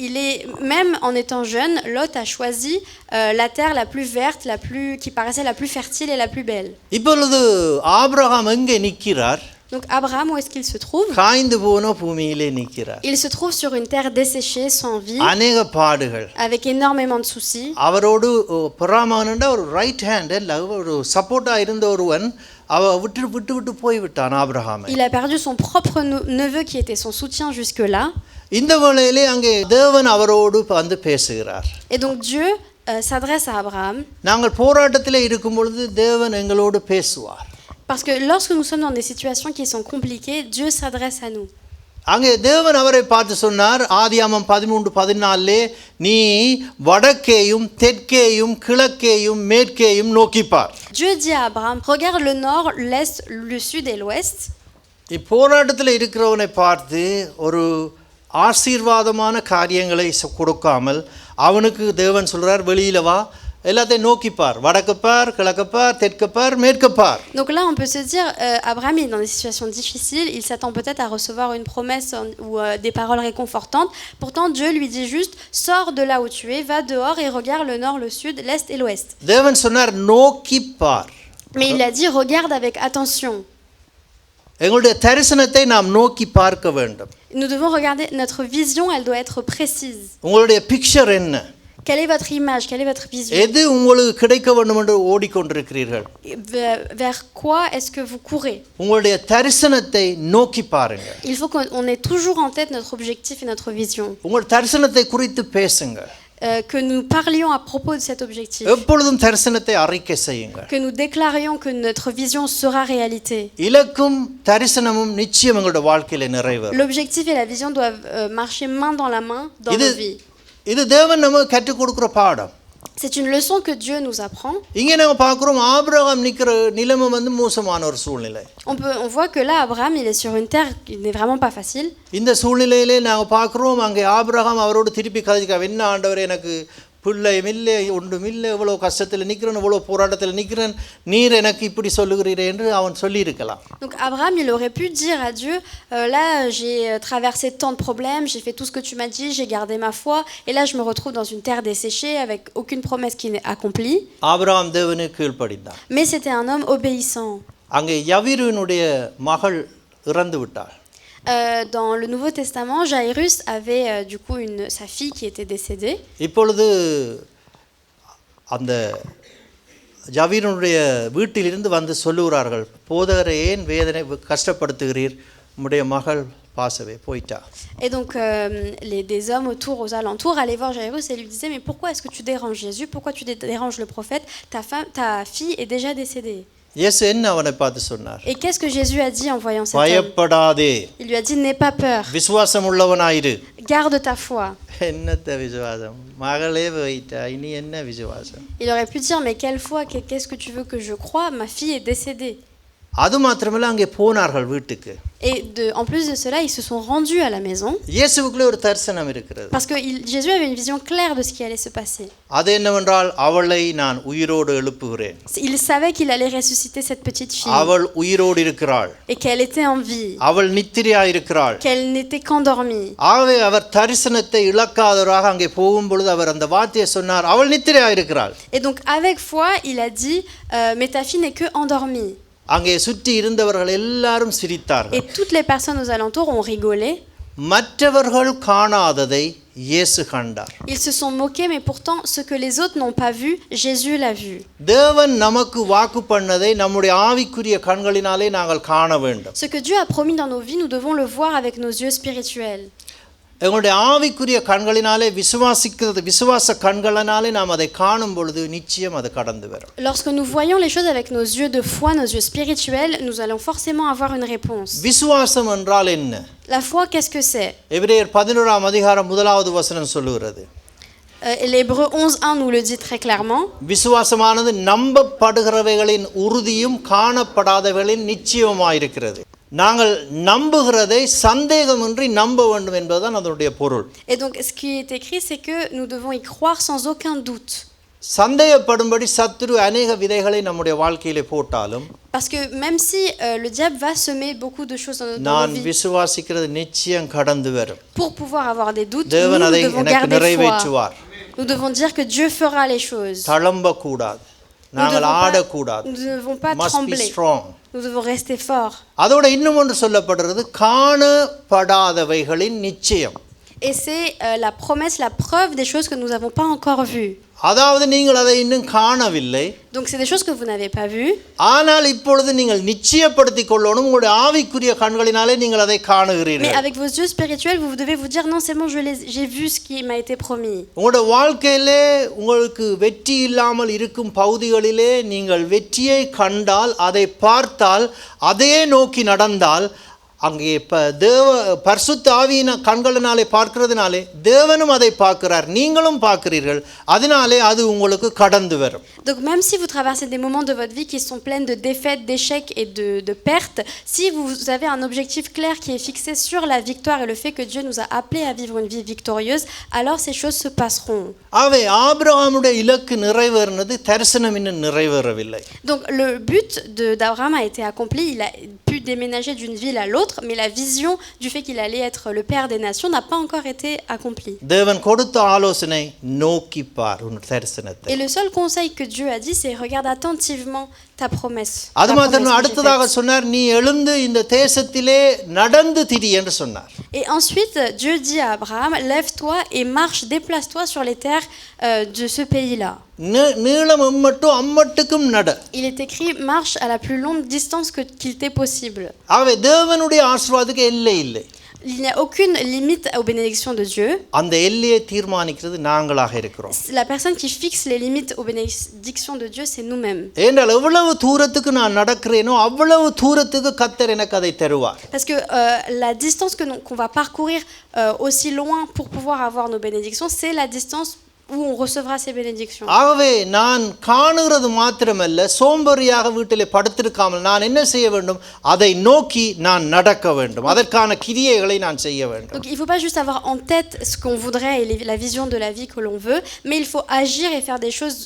Il est, même en étant jeune, Lot a choisi la terre la plus verte, qui paraissait la plus fertile et la plus belle. இப்பொழுது ஆபிரகாம் எங்கே நிற்கிறார்? Donc Abraham, où est-ce qu'il se trouve? காய்ந்து போன பூமியிலே நிற்கிறார். Il se trouve sur une terre desséchée, sans vie, அநேக பாடுகள், avec énormément de soucis. அவரோடு பெறாமகன் ஒரு ரைட் ஹேண்ட், ஒரு சப்போர்ட்டா இருந்த ஒருவன் விட்டு போய்விட்டான் ஆபிரகாமை. Il a perdu son propre neveu qui était son soutien jusque-là. இந்த வேளையிலே அங்கே தேவன் அவரோடு வந்து பேசுகிறார். Et donc Dieu s'adresse à Abraham. நாங்கள் போராட்டத்திலே இருக்கும் பொழுது தேவன் எங்களோடு பேசுவார். Parce que lorsque nous sommes dans des situations qui sont compliquées, Dieu s'adresse à nous. அங்கே தேவன் அவரை பார்த்து சொன்னார், ஆதியாகமம் 13:14, நீ வடக்கேயும் தெற்கேயும் கிழக்கேயும் மேற்கேயும் நோக்கிப்பார். Dieu dit à Abraham, regarde le nord, l'est, le sud et l'ouest. இப்போராட்டத்தில் இருக்கிறவனை பார்த்து ஒரு ஆசீர்வாதமான காரியங்களை கொடுக்காமல் அவனுக்கு தேவன் சொல்றார், வெளியில வா, எல்லாத்தையும் நோக்கிப்பார், வடக்குப்பார், கிழக்குப்பார், தெற்குப்பார், மேற்குப்பார். Donc là, on peut se dire, Abraham est dans des situations difficiles, il s'attend peut-être à recevoir une promesse ou des paroles réconfortantes. Pourtant, Dieu lui dit juste, sors de là où tu es, va dehors et regarde le nord, le sud, l'est et l'ouest. தேவன் சொன்னார் நோக்கிப்பார். Mais il a dit, regarde avec attention. எங்களுடைய தரிசனத்தை நாம் நோக்கி பார்க்க வேண்டும். Nous devons regarder, notre vision, elle doit être précise. உங்களுடைய பிக்சர் என்ன? Quelle est votre image, quelle est votre vision? எது உங்களுக்கு கிடைக்க வேண்டும் என்று ஓடிக்கொண்டிருக்கிறீர்கள்? Vers quoi est-ce que vous courez? உங்களுடைய தரிசனத்தை நோக்கி பாருங்க. Il faut qu'on ait toujours en tête notre objectif et notre vision. உங்கள் தரிசனத்தை குறித்து பேசுங்க. Que nous parlions à propos de cet objectif. எப்பொழுதும் தரிசனத்தை அறிக்கை செய்யுங்க. Que nous déclarions que notre vision sera réalité. இலக்கும் தரிசனமும் நிச்சயம் உங்களுடைய வாழ்க்கையில நிறைவேறும். L'objectif et la vision doivent marcher main dans la main dans nos vies. இது தேவன் நமக்கு கற்றுக் கொடுக்கிற பாடம். C'est une leçon que Dieu nous apprend. இங்கே நாம பார்க்கிறோம் ஆபிரகாம் நிக்கிற நிலைமை வந்து மோசமான ஒரு சூழ்நிலை. On voit que là Abraham il est sur une terre qui n'est vraiment pas facile. இந்த சூழ்நிலையிலே நாம பார்க்கிறோம் அங்கே ஆபிரகாம் அவரோடு திருப்பி கதைக்க என்ன ஆண்டவரே எனக்கு பிள்ளையும் இல்லை ஒன்றும் இல்லை இவ்வளோ கஷ்டத்தில் நிற்கிறேன் இவ்வளோ போராட்டத்தில் நிற்கிறேன் நீர் எனக்கு இப்படி சொல்லுகிறீரே என்று அவன் சொல்லியிருக்கலாம். Donc Abraham il aurait pu dire à Dieu là j'ai traversé tant de problèmes, j'ai fait tout ce que tu m'as dit, j'ai gardé ma foi et là je me retrouve dans une terre desséchée avec aucune promesse qui n'est accomplie. Abraham தேவனுக்கு கீழ்ப்படிந்தான். Mais c'était un homme obéissant. அங்கே யவீருனுடைய மகள் இறந்து விட்டாள். Dans le Nouveau Testament, Jairus avait du coup sa fille qui était décédée. இப்பொழுது அந்த ஜாவீருடைய வீட்டிலிருந்து வந்து சொல்லுகிறார்கள் போதகரை ஏன் வேதனை கஷ்டப்படுத்துகிறீர் உம்முடைய மகள் பாசவே போயிட்டா. Et donc des hommes aux alentours allaient voir Jairus et lui disaient mais pourquoi est-ce que tu déranges Jésus, pourquoi tu déranges le prophète, ta fille est déjà décédée. இயேசு என்ன அவனை பார்த்து சொன்னார்? Et qu'est-ce que Jésus a dit en voyant cet homme? பயப்படாதே. Il lui a dit n'aie pas peur. விசுவாசம் உள்ளவனாயிரு. Garde ta foi. என்னத்த விசுவாசம்? மகளே போயிட்டா இனி என்ன விசுவாசம்? Il aurait pu dire mais quelle foi, qu'est-ce que tu veux que je croie, ma fille est décédée. அது மாத்திரமல்ல அங்கே போனார்கள் வீட்டுக்கு. Et en plus de cela, ils se sont rendus à la maison. இயேசுவுக்குள்ள ஒரு தரிசனம் இருக்கிறது. Parce que Jésus avait une vision claire de ce qui allait se passer. அது என்னவென்றால் அவளை நான் உயிரோடு எழுப்புகிறேன். Il savait qu'il allait ressusciter cette petite fille. அவள் உயிரோடு இருக்கிறாள். Et qu'elle était en vie. அவள் நித்திரையாய் இருக்கிறாள். Qu'elle n'était qu'endormie. ஆகவே அவர் தரிசனத்தை இழக்காதவராக அங்கே போகும்பொழுது அவர் அந்த வார்த்தையை சொன்னார் அவள் நித்திரையாய் இருக்கிறாள். Et donc avec foi, il a dit mais ta fille n'est que endormie. அங்கே சுற்றி இருந்தவர்கள் எல்லாரும் சிரித்தார்கள். Et toutes les personnes aux alentours ont rigolé. மற்றவர்கள் காணாததை இயேசு கண்டார். Ils se sont moqués mais pourtant ce que les autres n'ont pas vu, Jésus l'a vu. தேவன் நமக்கு வாக்கு பண்ணதை நம்முடைய ஆவிக்குரிய கண்களினாலே நாங்கள் காண வேண்டும். Ce que Dieu a promis dans nos vies, nous devons le voir avec nos yeux spirituels. எங்களுடைய ஆவிக்குரிய கண்களினாலே விசுவாச கண்களினாலே நாம் அதை காணும் பொழுது நிச்சயம் அது கடந்து வரும். Lorsque nous voyons les choses avec nos yeux de foi, nos yeux spirituels, nous allons forcément avoir une réponse. விசுவாசம் என்றால் என்ன? La foi, qu'est-ce que c'est? எபிரேயர் 11ஆம் அதிகாரம் 1வது வசனம் சொல்லுகிறது. L'Hébreu 11:1 nous le dit très clairement. விசுவாசமானது நம்பப்படுகிறவைகளின் உறுதியும் காணப்படாதவைகளின் நிச்சயமாயிருக்கிறது. நாங்கள் நம்புகிறதை சந்தேகமின்றி நம்ப வேண்டும் என்பதுதான் அதனுடைய பொருள். Et donc ce qui est écrit c'est que nous devons y croire sans aucun doute. சந்தேகப்படும்படி சத்துரு अनेक விதைகளை நம்முடைய வாழ்க்கையிலே போட்டாலும் Parce que même si le diable va semer beaucoup de choses dans நான் nos vies, விசுவாசிக்கிறது நிச்சயம் கடந்து வரும். pour pouvoir avoir des doutes, தேவன் nous அதை devons எனக்கு garder foi. நிறைவேற்றுவார். Nous devons dire que Dieu fera les choses. தளம்ப கூடாது. நாங்கள் ஆடக்கூடாது. Nous ne devons pas Must be trembler. strong. Nous devons rester forts. அதோட இன்னும் ஒன்று சொல்லப்படுறது காணப்படாதவைகளின் நிச்சயம். Et c'est la promesse, la preuve des choses que nous n'avons pas encore vues. அதாவது நீங்கள் அதை இன்னும் காணவில்லை. Donc c'est des choses que vous n'avez pas vues. ஆனால் இப்பொழுது நீங்கள் நிச்சயப்படுத்திக் கொள்ளணும் உங்களுடைய ஆவிக்குரிய கண்களினாலே நீங்கள் அதை Mais காணுகிறீர்கள். avec vos yeux spirituels, vous devez vous dire non, c'est bon, j'ai vu ce qui m'a été promis. உங்களுடைய வாழ்க்கையிலே உங்களுக்கு வெற்றி இல்லாமல் இருக்கும் பகுதிகளிலே நீங்கள் வெற்றியை கண்டால் அதை பார்த்தால் அதையே நோக்கி நடந்தால் அங்கே தேவ பரிசுத்த ஆவியின் கண்களினாலே பார்க்கிறதுனாலே தேவனும் அதை பார்க்கிறார், நீங்களும் பார்க்கிறீர்கள், அதனாலே அது உங்களுக்கு கடந்து வரும். Donc même si vous traversez des moments de votre vie qui sont pleins de défaites, d'échecs et de pertes, si vous avez un objectif clair qui est fixé sur la victoire et le fait que Dieu nous a appelés à vivre une vie victorieuse, alors ces choses se passeront. ஆவே ஆபிரகாமுடைய இலக்கு நிறைவேறினது, தரிசனம் இன்னும் நிறைவேறவில்லை. Donc le but d'Abraham a été accompli, il a pu déménager d'une ville à l'autre, mais la vision du fait qu'il allait être le père des nations n'a pas encore été accomplie. தேவன் கொடுத்த ஆலோசனை நோக்கி பார் உன் தரிசனத்தை. Et le seul conseil que Dieu a dit, c'est regarde attentivement ta promesse. அது மாத்திரம் அடுத்ததாக சொன்னார், நீ எழுந்து இந்த தேசத்திலே நடந்து திரி என்று சொன்னார். Et ensuite Dieu dit à Abraham, lève-toi et marche, déplace-toi sur les terres de ce pays-là. நீளம் எம்மட்டும் அம்மட்டுக்கும் நட. Il est écrit marche à la plus longue distance qu'il t'est possible. ஆவே தேவனுடைய ஆசீர்வாதத்துக்கு எல்லை இல்லை. Il n'y a aucune limite aux bénédictions de Dieu. அந்த எல்லையை தீர்மானிக்கிறது நாங்களாக இருக்கிறோம். La personne qui fixe les limites aux bénédictions de Dieu, c'est nous-mêmes. ஏனென்றால் எவ்வளவு தூரத்துக்கு நான் நடக்கிறேனோ அவ்வளவு தூரத்துக்கு கர்த்தர் எனக்கு அதை தருவார். Parce que la distance qu'on va parcourir aussi loin pour pouvoir avoir nos bénédictions, c'est la distance où on recevra ces bénédictions. ஆகவே நான் காணுகிறது மாத்திரமல்ல, சோம்பேறியாக வீட்டிலே படுத்திருக்காமல் நான் என்ன செய்ய வேண்டும், அதை நோக்கி நான் நடக்க வேண்டும், அதற்கான கிரியைகளை நான் செய்ய வேண்டும். Donc il faut pas juste avoir en tête ce qu'on voudrait et la vision de la vie que l'on veut, mais il faut agir et faire des choses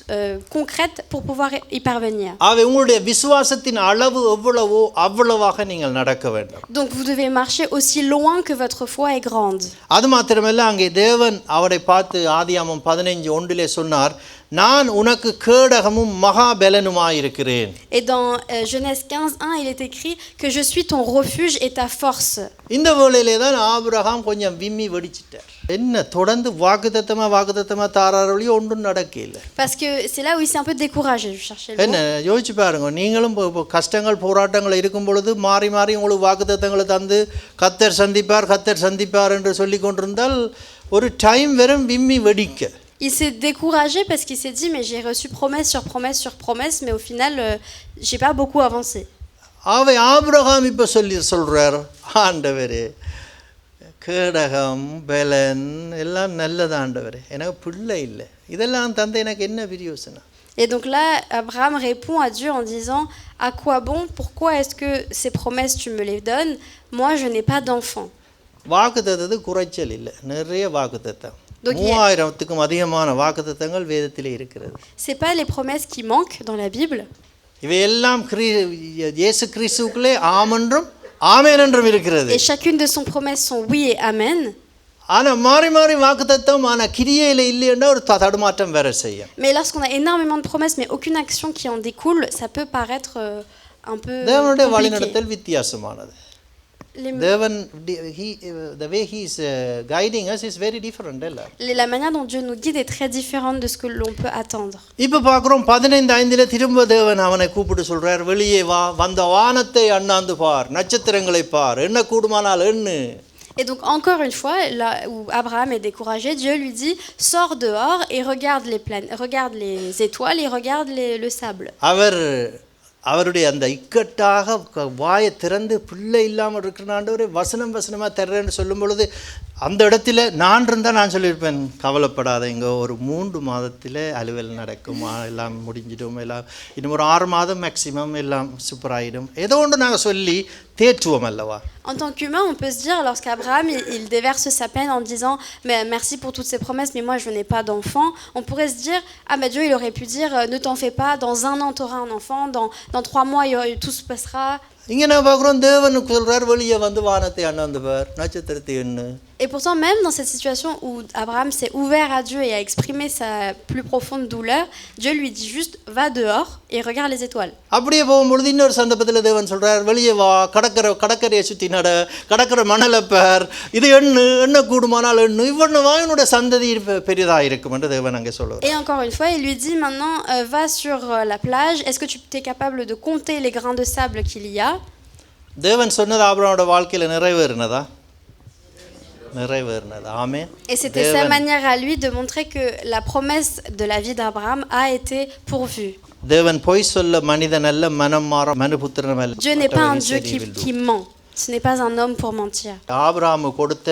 concrètes pour pouvoir y parvenir. ஆகவே உங்களுடைய விசுவாசத்தின் அளவு எவ்வளவோ அவ்வளவாக நீங்கள் நடக்க வேண்டும். Donc vous devez marcher aussi loin que votre foi est grande. அது மாத்திரமல்ல, அங்கே தேவன் அவரை பார்த்து ஆதியாகமம் 15:1 சொன்னார், நான் உனக்கு கேடகமும் மகாபலனுமாயிருக்கிறேன். Et dans Genèse 15:1, il est écrit que je suis ton refuge et ta force. இந்த வேளையிலே தான் ஆபிரகாம் கொஞ்சம் விம்மி வெடிச்சிட்டார். என்ன தொடர்ந்து வாக்குத்தத்தமா தாராரொழி ஒன்றும் நடக்கல. Parce que c'est là où il s'est un peu découragé de chercher le என்ன யோசிச்சு பாருங்க, நீங்களும் கஷ்டங்கள் போராட்டங்கள் இருக்கும் பொழுது மாறி மாறி உங்களுக்கு வாக்குத்தத்தங்களை தந்து கர்த்தர் சந்திப்பார் என்று சொல்லி கொண்டிருந்தால் ஒரு டைம் வரும் விம்மி வெடிக்க. Il s'est découragé parce qu'il s'est dit mais j'ai reçu promesse sur promesse sur promesse, mais au final j'ai pas beaucoup avancé. ஆவே ஆபிரகாம் இப்ப சொல்றார், ஆண்டவரே கேடகம் பலன் எல்லாம் நல்லது ஆண்டவரே, எனக்கு பிள்ளை இல்லை, இதெல்லாம் தந்தை எனக்கு என்ன பிரயோசனம்? Et donc là Abraham répond à Dieu en disant à quoi bon, pourquoi est-ce que ces promesses tu me les donnes, moi je n'ai pas d'enfant. வாக்குத்தத்தது குறைச்சல் இல்லை, நிறைய வாக்குத்தத்தம், 3000க்கும் அதிகமான வாக்குத்தத்தங்கள் வேதத்திலே இருக்கிறது. C'est pas les promesses qui manquent dans la Bible. இவையெல்லாம் இயேசு கிறிஸ்துவுக்குள்ளே ஆமென்றும் ஆமென் என்றும் இருக்கிறது. Et chacune de son promesses sont oui et amen. ஆனா மாறி மாறி வாக்குத்தத்தம் ஆனா கிரியையில இல்லைன்னா ஒரு தடுமாற்றம் வேற செய்யும். Mais lorsqu'on a énormément de promesses mais aucune action qui en découle, ça peut paraître un peu தேவனுடைய compliqué. வழிநடத்தல் வித்தியாசமானது. தேவன் the way he is guiding us is very different. La manière dont Dieu nous guide est très différente de ce que l'on peut attendre. இப்ப பார்க்கிறோம் 15:5 திரும்ப தேவன் அவனை கூப்பிட்டு சொல்றார், வெளியே வா, வந்த வானத்தை அண்ணாந்து பார், நட்சத்திரங்களை பார், என்ன கூடுமானால் எண்ணு. Et donc encore une fois, là où Abraham est découragé, Dieu lui dit sors dehors et regarde regarde les étoiles et regarde le sable. அவருடைய அந்த இக்கட்டாக வாயை திறந்து பிள்ளை இல்லாமல் இருக்கிற ஆண்டவரே வசனமாக தர்றேன்னு சொல்லும் பொழுது அந்த இடத்துல நான் இருந்தால் நான் சொல்லியிருப்பேன், கவலைப்படாத, இங்கே ஒரு 3 மாதத்தில் அலுவல் நடக்கும், எல்லாம் முடிஞ்சிடும், எல்லாம் இன்னும் ஒரு 6 மாதம் மேக்சிமம் எல்லாம் சூப்பராகிடும், ஏதோ ஒன்று நாங்கள் சொல்லி தேற்றுவோம் அல்லவா. En tant qu'humain, on peut se dire, lorsqu'Abraham il déverse sa peine en disant mais merci pour toutes ces promesses, mais moi je n'ai pas d'enfant, on pourrait se dire ah mais Dieu il aurait pu dire ne t'en fais pas, dans 1 an tu auras un enfant, dans 3 mois tout se passera. இங்கே நான் பார்க்குறோம், தேவனுக்கு சொல்கிறார் வெளியே வந்து வானத்தை அண்ணாந்து பார், நட்சத்திரத்தை எண்ணு. Et pourtant, même dans cette situation où Abraham s'est ouvert à Dieu et a exprimé sa plus profonde douleur, Dieu lui dit juste va dehors et regarde les étoiles. அப்படியே போகும்பொழுது இன்னொரு சந்தர்ப்பத்தில் தேவன் சொல்றார், வெளியே வா, கடற்கரையை சுற்றி நட, கடற்கரை மணலை பார், இது என்ன கூடுமானால் எண்ணு, இவ்வளவு வாயினுடைய சந்ததி பெரிதாக இருக்கும் என்று தேவன் அங்கே சொல்றார். Et encore une fois, il lui dit maintenant va sur la plage, est-ce que tu es capable de compter les grains de sable qu'il y a? தேவன் சொன்னது ஆபிரகாமோட வாழ்க்கையில நிறைவேறினதா? Amen. Et c'était sa manière à lui de montrer que la promesse de la vie d'Abraham a été pourvue. தேவன் பொய் சொல்ல மனிதன் அல்ல, மனம் மாற மனுபுத்திரன் அல்ல. Dieu n'est pas un Dieu qui ment. Ce n'est pas un homme pour mentir. Abraham கொடுத்த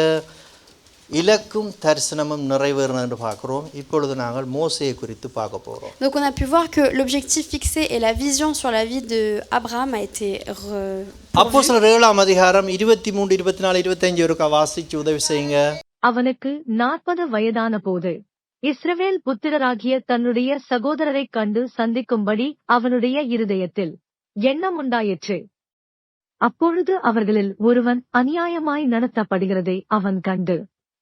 இலக்கும் தரிசனமும் நிறைவேறணும் என்று பார்க்கிறோம். இப்பொழுது நாங்கள் மோசேயை குறித்து பார்க்க போகிறோம். Donc on a pu voir que l'objectif fixé et la vision sur la vie de Abraham a été அப்போஸ்தலர் 7ஆம் அதிகாரம் 23, 24, 25 ஒருக்கா வாசிச்சு உதவி செய்யுங்க. அவனுக்கு 40 வயதான போது இஸ்ரவேல் புத்திரராகிய தன்னுடைய சகோதரரைக் கண்டு சந்திக்கும்படி அவனுடைய இருதயத்தில் எண்ணம் உண்டாயிற்று. அப்பொழுது அவர்களில் ஒருவன் அநியாயமாய் நடத்தப்படுகிறதை அவன் கண்டு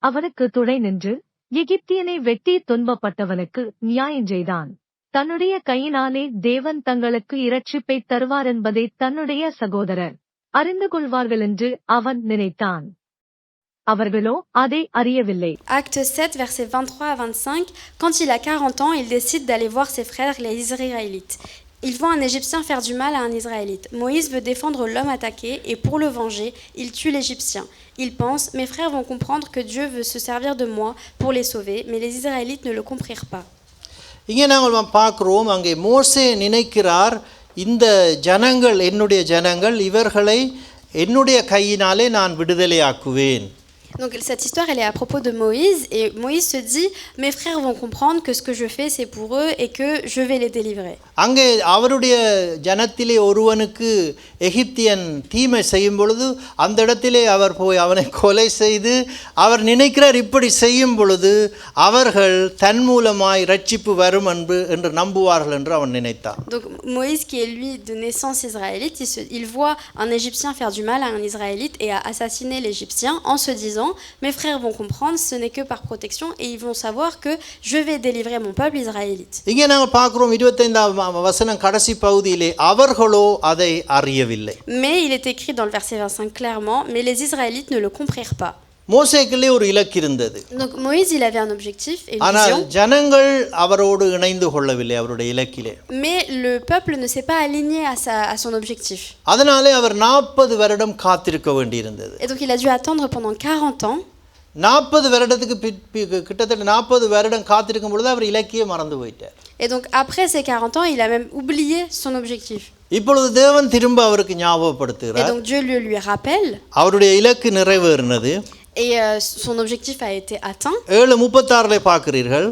அவனுக்கு துணை நின்று எகிப்தியனை வெட்டி துன்பப்பட்டவனுக்கு நியாயம் செய்தான். தன்னுடைய கையினாலே தேவன் தங்களுக்கு இரட்சிப்பை தருவார் என்பதை தன்னுடைய சகோதரர் அறிந்து கொள்வார்கள் என்று அவன் நினைத்தான். அவர்களோ அதை அறியவில்லை. Acte 7, versets 23 à 25. Quand il a 40 ans, il décide d'aller voir ses frères, les Israélites. Il voit un Égyptien faire du mal à un Israélite. Moïse veut défendre l'homme attaqué et pour le venger, il tue l'Égyptien. Il pense, mes frères vont comprendre que Dieu veut se servir de moi pour les sauver, mais les Israélites ne le comprirent pas. இங்கே நாங்கள் பார்க்கிறோம், அங்கே மோசே நினைக்கிறார், இந்த ஜனங்கள் என்னுடைய ஜனங்கள், இவர்களை என்னுடைய கையினாலே நான் விடுதலையாக்குவேன். Donc cette histoire, elle est à propos de Moïse, et Moïse se dit, mes frères vont comprendre que ce que je fais, c'est pour eux et que je vais les délivrer. அங்கே அவருடைய ஜனத்திலே ஒருவனுக்கு எகிப்தியன் தீமை செய்யும் பொழுது அந்த இடத்திலே அவர் போய் அவனை கொலை செய்து அவர் நினைக்கிறார், இப்படி செய்யும் பொழுது அவர்கள் தன் மூலமாய் ரட்சிப்பு வரும் என்று நம்புவார்கள் என்று அவன் நினைத்தான். Donc Moïse, qui est lui de naissance israélite, il voit un Égyptien faire du mal à un Israélite et a assassiné l'Égyptien en se disant, mes frères vont comprendre, ce n'est que par protection et ils vont savoir que je vais délivrer mon peuple israélite. இங்கே நாங்கள் பார்க்கிறோம் 25ஆம் வசனம் கடைசி பகுதியிலே அவர்களோ அதை அறியவில்லை. Mais il est écrit dans le verset 25 clairement, mais les Israélites ne le comprirent pas. மோசேக்குள்ளே ஒரு இலக்கு இருந்தது. Donc Moïse, il avait un objectif et une ஆனால் vision. ஜனங்கள் அவரோடு இணைந்து கொள்ளவில்லை அவருடைய இலக்கிலே. Mais le peuple ne s'est pas aligné à son objectif. அதனாலே அவர் 40 வருடம் காத்திருக்க வேண்டியிருந்தது. Et donc il a dû attendre pendant 40 ans. 40 வருடத்துக்கு கிட்டத்தட்ட 40 வருடம் காத்திருக்கும் பொழுது அவர் இலக்கியை மறந்து போயிட்டார். Et donc après ces 40 ans, il a même oublié son objectif. இப்பொழுது தேவன் திரும்ப அவருக்கு Et ஞாபகப்படுத்துகிறார். donc Dieu lui rappelle. அவருடைய இலக்கு நிறைவேறினது. Et son objectif a été atteint. 7:36 பார்க்கிறீர்கள்.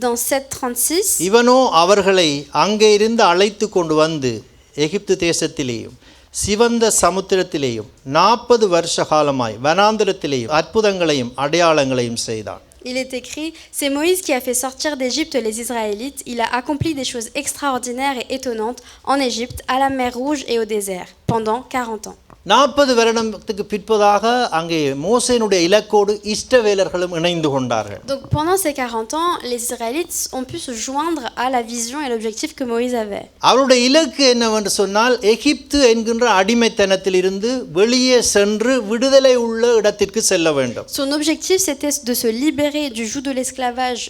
Dans 7:36, இவனோ அவர்களை அங்கே இருந்து அழைத்து கொண்டு வந்து எகிப்து தேசத்திலேயும் சிவந்த சமுத்திரத்திலேயும் 40 வருஷ காலமாய் வனாந்திரத்திலேயும் அற்புதங்களையும் அடையாளங்களையும் செய்தான். il est écrit, c'est Moïse qui a fait sortir d'Égypte les Israélites. Il a accompli des choses extraordinaires et étonnantes en Égypte, à la mer Rouge et au désert, pendant 40 ans. 40 வருடத்துக்கு பிற்பதாக அங்கே மோசேனுடைய இலக்கோடு இஸ்ரவேலர்களும் இணைந்து கொண்டார்கள். Donc pendant ces 40 ans, les Israélites ont pu se joindre à la vision et l'objectif que Moïse avait. அவருடைய இலக்கு என்னவென்று சொன்னால் எகிப்து என்கின்ற அடிமைத்தனத்தில் இருந்து வெளியே சென்று விடுதலை உள்ள இடத்திற்கு செல்ல வேண்டும். Son objectif, c'était de se libérer du joug de l'esclavage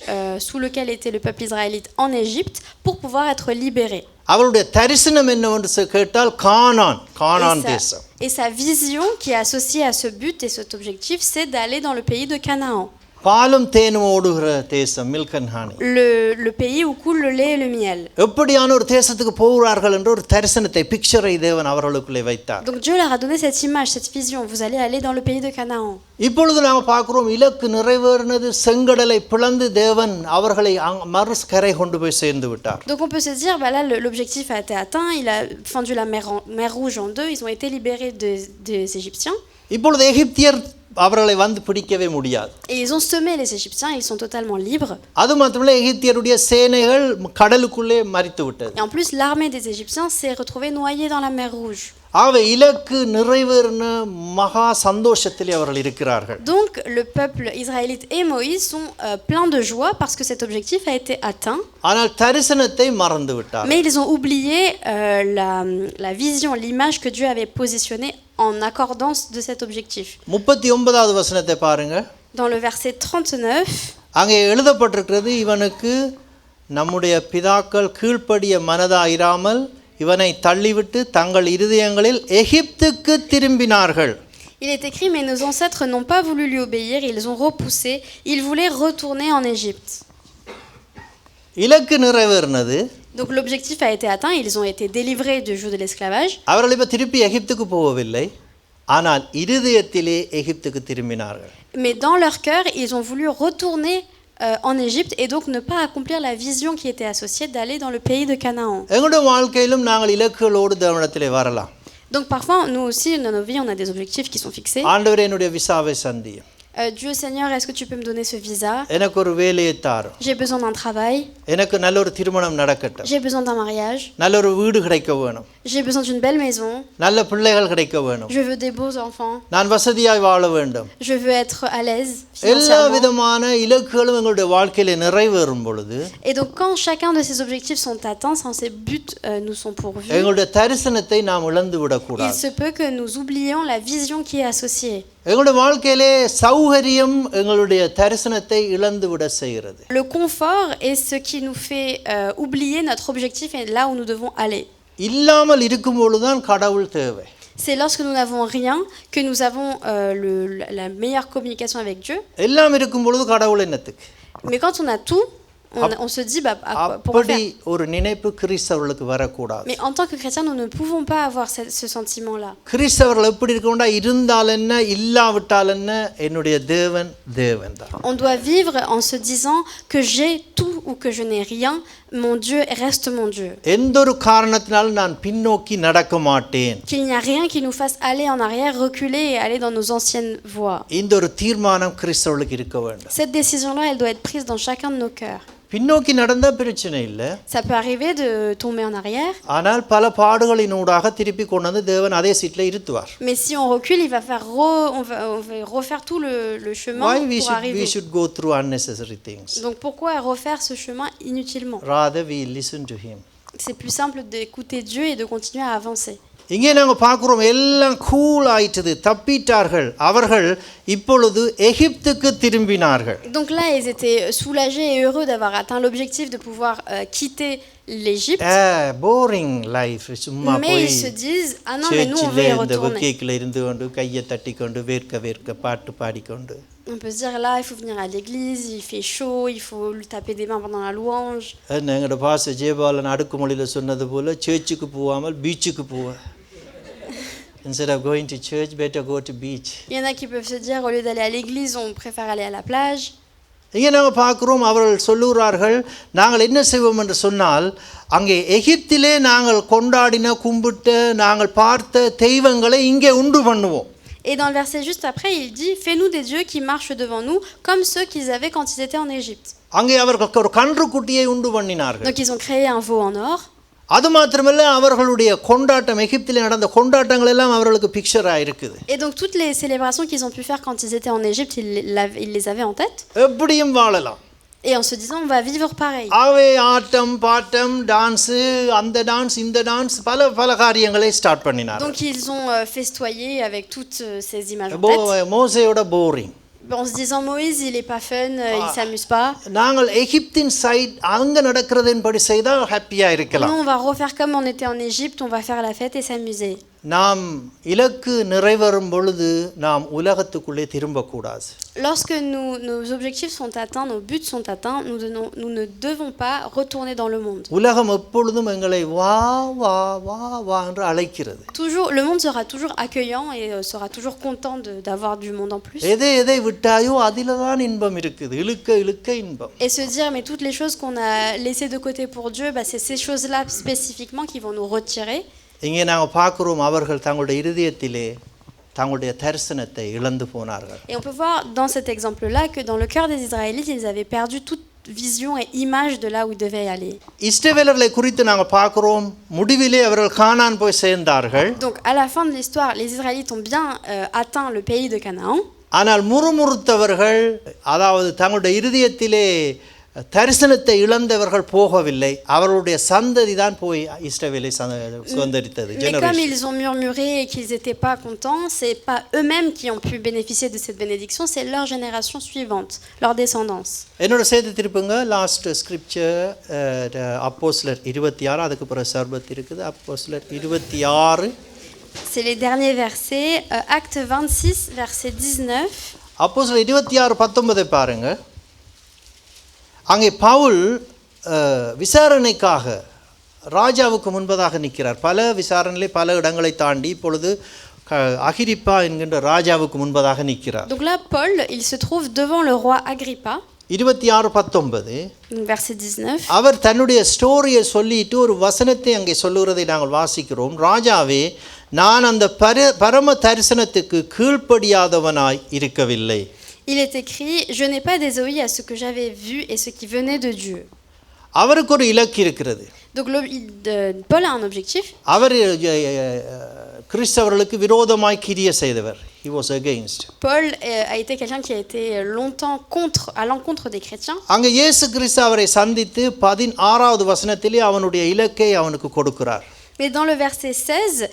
sous lequel était le peuple israélite en Égypte pour pouvoir être libéré. அவருடைய தரிசனம் என்னவென்று கேட்டால் கானான் தேசம். Et sa vision qui est associée à ce but et cet objectif, c'est d'aller dans le pays de Canaan. பாலும் தேனும் ஓடுகிற தேசம், milk and honey. Le pays où coule le lait et le miel. எப்படியான ஒரு தேசத்துக்கு போகிறார்கள் என்ற ஒரு தரிசனத்தை பிக்சரை தேவன் அவர்களுக்குள்ளே வைத்தார். Donc Dieu leur a donné cette image, cette vision, vous allez aller dans le pays de Canaan. இப்பொழுது நாம் பார்க்கிறோம் இலக்கு நிறைவேறினது, செங்கடலை பிளந்து தேவன் அவர்களை மறுகரை கொண்டு போய் சேர்ந்து விட்டார். Donc on peut se dire, bah là l'objectif a été atteint, il a fendu la mer Rouge en deux, ils ont été libérés des Égyptiens. இப்பொழுது எகிப்தியர் அவர்களை வந்து பிடிக்கவே முடியாது. Et ils ont semé les Égyptiens, ils sont totalement libres. அது மட்டுமல்ல எகிப்தியருடைய சேனைகள் கடலுக்குள்ளே மரித்து விட்டது. Et en plus l'armée des Égyptiens s'est retrouvée noyée dans la mer Rouge. ஆகவே இலக்கு நிறைவேறின மகா சந்தோஷத்திலே அவர்கள் இருக்கிறார்கள். Donc le peuple israélite et Moïse sont pleins de joie parce que cet objectif a été atteint. ஆனால் தரிசனத்தை மறந்து விட்டார்கள். Mais ils ont oublié la vision, l'image que Dieu avait positionnée en accordance de cet objectif. 39வது வசனத்தை பாருங்க. Dans le verset 39, அங்கே எழுதப்பட்டிருக்கிறது, இவனுக்கு நம்முடைய பிதாக்கள் கீழ்ப்படிய மனதாயிராமல் இவனை தள்ளிவிட்டு தங்கள் இருதயங்களில் எகிப்துக்கு திரும்பினார்கள். il est écrit, mais nos ancêtres n'ont pas voulu lui obéir, ils ont repoussé, ils voulaient retourner en Égypte. இலக்கு நிறைவேறினது. Donc l'objectif a été atteint, ils ont été délivrés du joug de l'esclavage. அவர்கள் இப்ப திருப்பி எகிப்துக்கு போகவில்லை. ஆனால் இருதயத்திலே எகிப்துக்கு திரும்பினார்கள். Mais dans leur cœur, ils ont voulu retourner en Égypte et donc ne pas accomplir la vision qui était associée d'aller dans le pays de Canaan. எங்களுடைய வாழ்க்கையிலும் நாங்கள் இலக்குகளோடு தேவனிடத்திலே வரலாம். Donc parfois, nous aussi, dans nos vies, on a des objectifs qui sont fixés. ஆண்டவரே என்னுடைய விசாவை சந்தியும். Dieu Seigneur, est-ce que tu peux me donner ce visa? எனக்கு ஒரு வேலையை தாரும். J'ai besoin d'un travail. எனக்கு நல்ல ஒரு திருமணம் நடக்கட்டும். J'ai besoin d'un mariage. நல்ல ஒரு வீடு கிடைக்க வேணும். J'ai besoin d'une belle maison. நல்ல பிள்ளைகள் கிடைக்க வேணும். Je veux des beaux enfants. நான் வசதியாய் வாழ வேண்டும். Je veux être à l'aise எல்லா financièrement. விதமான இலக்குகளும் எங்களுடைய வாழ்க்கையில நிறைவேறும் பொழுது Et donc quand chacun de ces objectifs sont atteints, quand ces buts nous sont pourvus, எங்களுடைய தரிசனத்தை நாம் இழந்து il விடக்கூடாது. se peut que nous oublions la vision qui est associée. எங்களுடைய வாழ்க்கையிலே சௌகரியம் எங்களுடைய தரிசனத்தை இழந்து விட செய்கிறது. Le confort est ce qui nous fait oublier notre objectif et là où nous devons aller. இல்லாமல் இருக்கும் பொழுதுதான் கடவுள் தேவை. C'est lorsque nous n'avons rien que nous avons la meilleure communication avec Dieu. எல்லாம் இருக்கும் பொழுது கடவுள் என்னத்துக்கு? Mais quand on a tout, on se dit pourquoi அப்படி faire? ஒரு நினைப்பு கிறிஸ்தவர்களுக்கு வரக்கூடாது. Mais en tant que chrétien, nous ne pouvons pas avoir ce sentiment-là. கிறிஸ்தவர்கள் எப்படி இருக்கணும்னா இருந்தால் என்ன இல்லாவிட்டால் என்ன என்னுடைய தேவன் தேவன் தான். On doit vivre en se disant que j'ai tout ou que je n'ai rien, mon Dieu reste mon Dieu. எந்த ஒரு காரணத்தினாலும் நான் பின்னோக்கி நடக்க மாட்டேன். Qu'il n'y a rien qui nous fasse aller en arrière, reculer et aller dans nos anciennes voies. இந்த ஒரு தீர்மானம் கிறிஸ்தவர்களுக்கு இருக்க வேண்டும். Cette décision-là, elle doit être prise dans chacun de nos cœurs. பின்னோக்கி நடந்தா பிரச்சனை இல்லை. Ça peut arriver de tomber en arrière. ஆனால் பல பாடுகளினூடாக திருப்பி கொண்டு வந்து தேவன் அதே சீட்ல இருத்துவார். Mais si on recule, il va faire on va refaire tout le chemin Why we pour arriver. should go through unnecessary things. Donc pourquoi refaire ce chemin inutilement? Rather we listen to him. C'est plus simple d'écouter Dieu et de continuer à avancer. இங்கே நாங்கள் பார்க்குறோம் எல்லாம் கூல் ஆயிட்டது தப்பிட்டார்கள் அவர்கள் இப்பொழுது எகிப்துக்கு திரும்பினார்கள். Donc là, ils étaient soulagés et heureux d'avoir atteint l'objectif de pouvoir quitter l'Égypte. Boring life சும்மா Mais போய் ils se disent, ah non, mais nous on veut y இந்த retourner. வக்கீக்கில் இருந்து கொண்டு கையை தட்டி கொண்டு வேர்க்க பாட்டு பாடிக்கொண்டு. On peut se dire là, il faut venir à l'église, il fait chaud, il faut lui taper des mains pendant la louange. எங்களோட பாச ஜெயபாலன் அடுக்குமொழியில் சொன்னது போல சர்ச்சுக்கு போகாமல் பீச்சுக்கு போவ. Instead of going to church, better go to beach. Il y en a qui peuvent se dire, au lieu d'aller à l'église, on préfère aller à la plage. இங்கே நாங்கள் பார்க்குறோம் அவர்கள் சொல்லுகிறார்கள் நாங்கள் என்ன செய்வோம் என்று சொன்னால் அங்கே எகிப்திலே நாங்கள் கொண்டாடின கும்பிட்ட நாங்கள் பார்த்த தெய்வங்களை இங்கே உண்டு பண்ணுவோம். Et dans le verset juste après, il dit, fais-nous des dieux qui marchent devant nous, comme ceux qu'ils avaient quand ils étaient en Égypte. அங்கே அவர்கள் ஒரு கன்றுக்குட்டியை உண்டு பண்ணினார்கள். Donc ils ont créé un veau en or. அது மாத்திரமல்ல அவர்களுடைய கொண்டாட்டம் எகிப்திலே நடந்த கொண்டாட்டங்கள் எல்லாம் அவர்களுக்கு பிக்சரா இருக்குது. Et donc toutes les célébrations qu'ils ont pu faire quand ils étaient en Égypte, ils les avaient en tête. எப்படியும் வாழலாம். Et en se disant, on va vivre pareil. அவே ஆட்டம் பாட்டம் டான்ஸ் அந்த டான்ஸ் இந்த டான்ஸ் பல காரியங்களை ஸ்டார்ட் பண்ணினார்கள். Donc ils ont festoyé avec toutes ces images en tête. மோசேயோட boring. En se disant, Moïse, il est pas fun, il s'amuse pas. நாங்கள் எகிப்தின் சைட் அங்க நடக்கிறதின்படி செய்தால் ஹாப்பியா இருக்கலாம். Nous, on va refaire comme on était en Égypte, on va faire la fête et s'amuser. நாம் இலக்கு நிறைவேறும் பொழுது நாம் உலகத்துக்குள்ளே திரும்பக்கூடாது. Lorsque nos objectifs sont atteints, nos buts sont atteints, nous ne devons pas retourner dans le monde. உலகம் எப்பொழுதும் எங்களை வா வா வா வா என்று அழைக்கிறது. Toujours, le monde sera toujours accueillant et sera toujours content d'avoir du monde en plus. எதை விட்டாயோ அதில தான் இன்பம் இருக்குது. இழுக்க இன்பம். Et se dire, mais toutes les choses qu'on a laissées de côté pour Dieu, c'est ces choses-là spécifiquement qui vont nous retirer. இங்கே நாங்கள் பார்க்குறோம் அவர்கள் தங்களுடைய இருதயத்திலே தங்களுடைய தரிசனத்தை இழந்து போனார்கள். Et on peut voir dans cet exemple-là que dans le cœur des Israélites, ils avaient perdu toute vision et image de là où ils devaient aller. இஸ்ரவேலர்களை குறித்து நாங்கள் பார்க்குறோம் முடிவிலே அவர்கள் கானான் போய் சேர்ந்தார்கள். Donc à la fin de l'histoire, les Israélites ont bien atteint le pays de Canaan. ஆனால் முறுமுறுத்தவர்கள் அதாவது தங்களுடைய இருதயத்திலே தரிசனத்தை இழந்தவர்கள் போகவில்லை. அவர்களுடைய சந்ததி தான் போய் இஸ்ரவேலை சுதந்தரித்தது. Mais comme ils ont murmuré et qu'ils n'étaient pas contents, c'est pas eux-mêmes qui ont pu bénéficier de cette bénédiction, c'est leur génération suivante, leur descendance. என்னோட சேர்த்து திருப்புங்க லாஸ்ட் ஸ்கிரிப்சர் அப்போஸ்தலர் 26 அதுக்கு பிறகு சர்பத் இருக்குது. அப்போஸ்தலர் 26 C'est les derniers versets, acte 26 verset 19. அப்போஸ்தலர் 26:19 பாருங்க. அங்கே பவுல் விசாரணைக்காக ராஜாவுக்கு முன்பதாக நிற்கிறார். பல விசாரணைகளை பல இடங்களை தாண்டி இப்பொழுது அகிரிப்பா என்கின்ற ராஜாவுக்கு முன்பதாக நிற்கிறார். Donc là, Paul, il se trouve devant le roi Agrippa, 26:19 donc verset 19. அவர் தன்னுடைய ஸ்டோரியை சொல்லிட்டு ஒரு வசனத்தை அங்கே சொல்லுகிறதை நாங்கள் வாசிக்கிறோம். ராஜாவே, நான் அந்த பரம தரிசனத்துக்கு கீழ்ப்படியாதவனாய் இருக்கவில்லை. Il est écrit, je n'ai pas désobéi à ce que j'avais vu et ce qui venait de Dieu. அவருக்கு ஒரு இலக்கு இருக்கிறது. Donc Paul a un objectif. அவர் கிறிஸ்தவர்களுக்கு விரோதமாய் கிரியை செய்தவர். He was against. Paul a été quelqu'un qui a été longtemps à l'encontre des chrétiens. அங்கே இயேசு கிறிஸ்து அவரை சந்தித்து 16வது வசனத்திலே அவனுடைய இலக்கை அவனுக்கு கொடுக்கிறார். Mais dans le verset 16,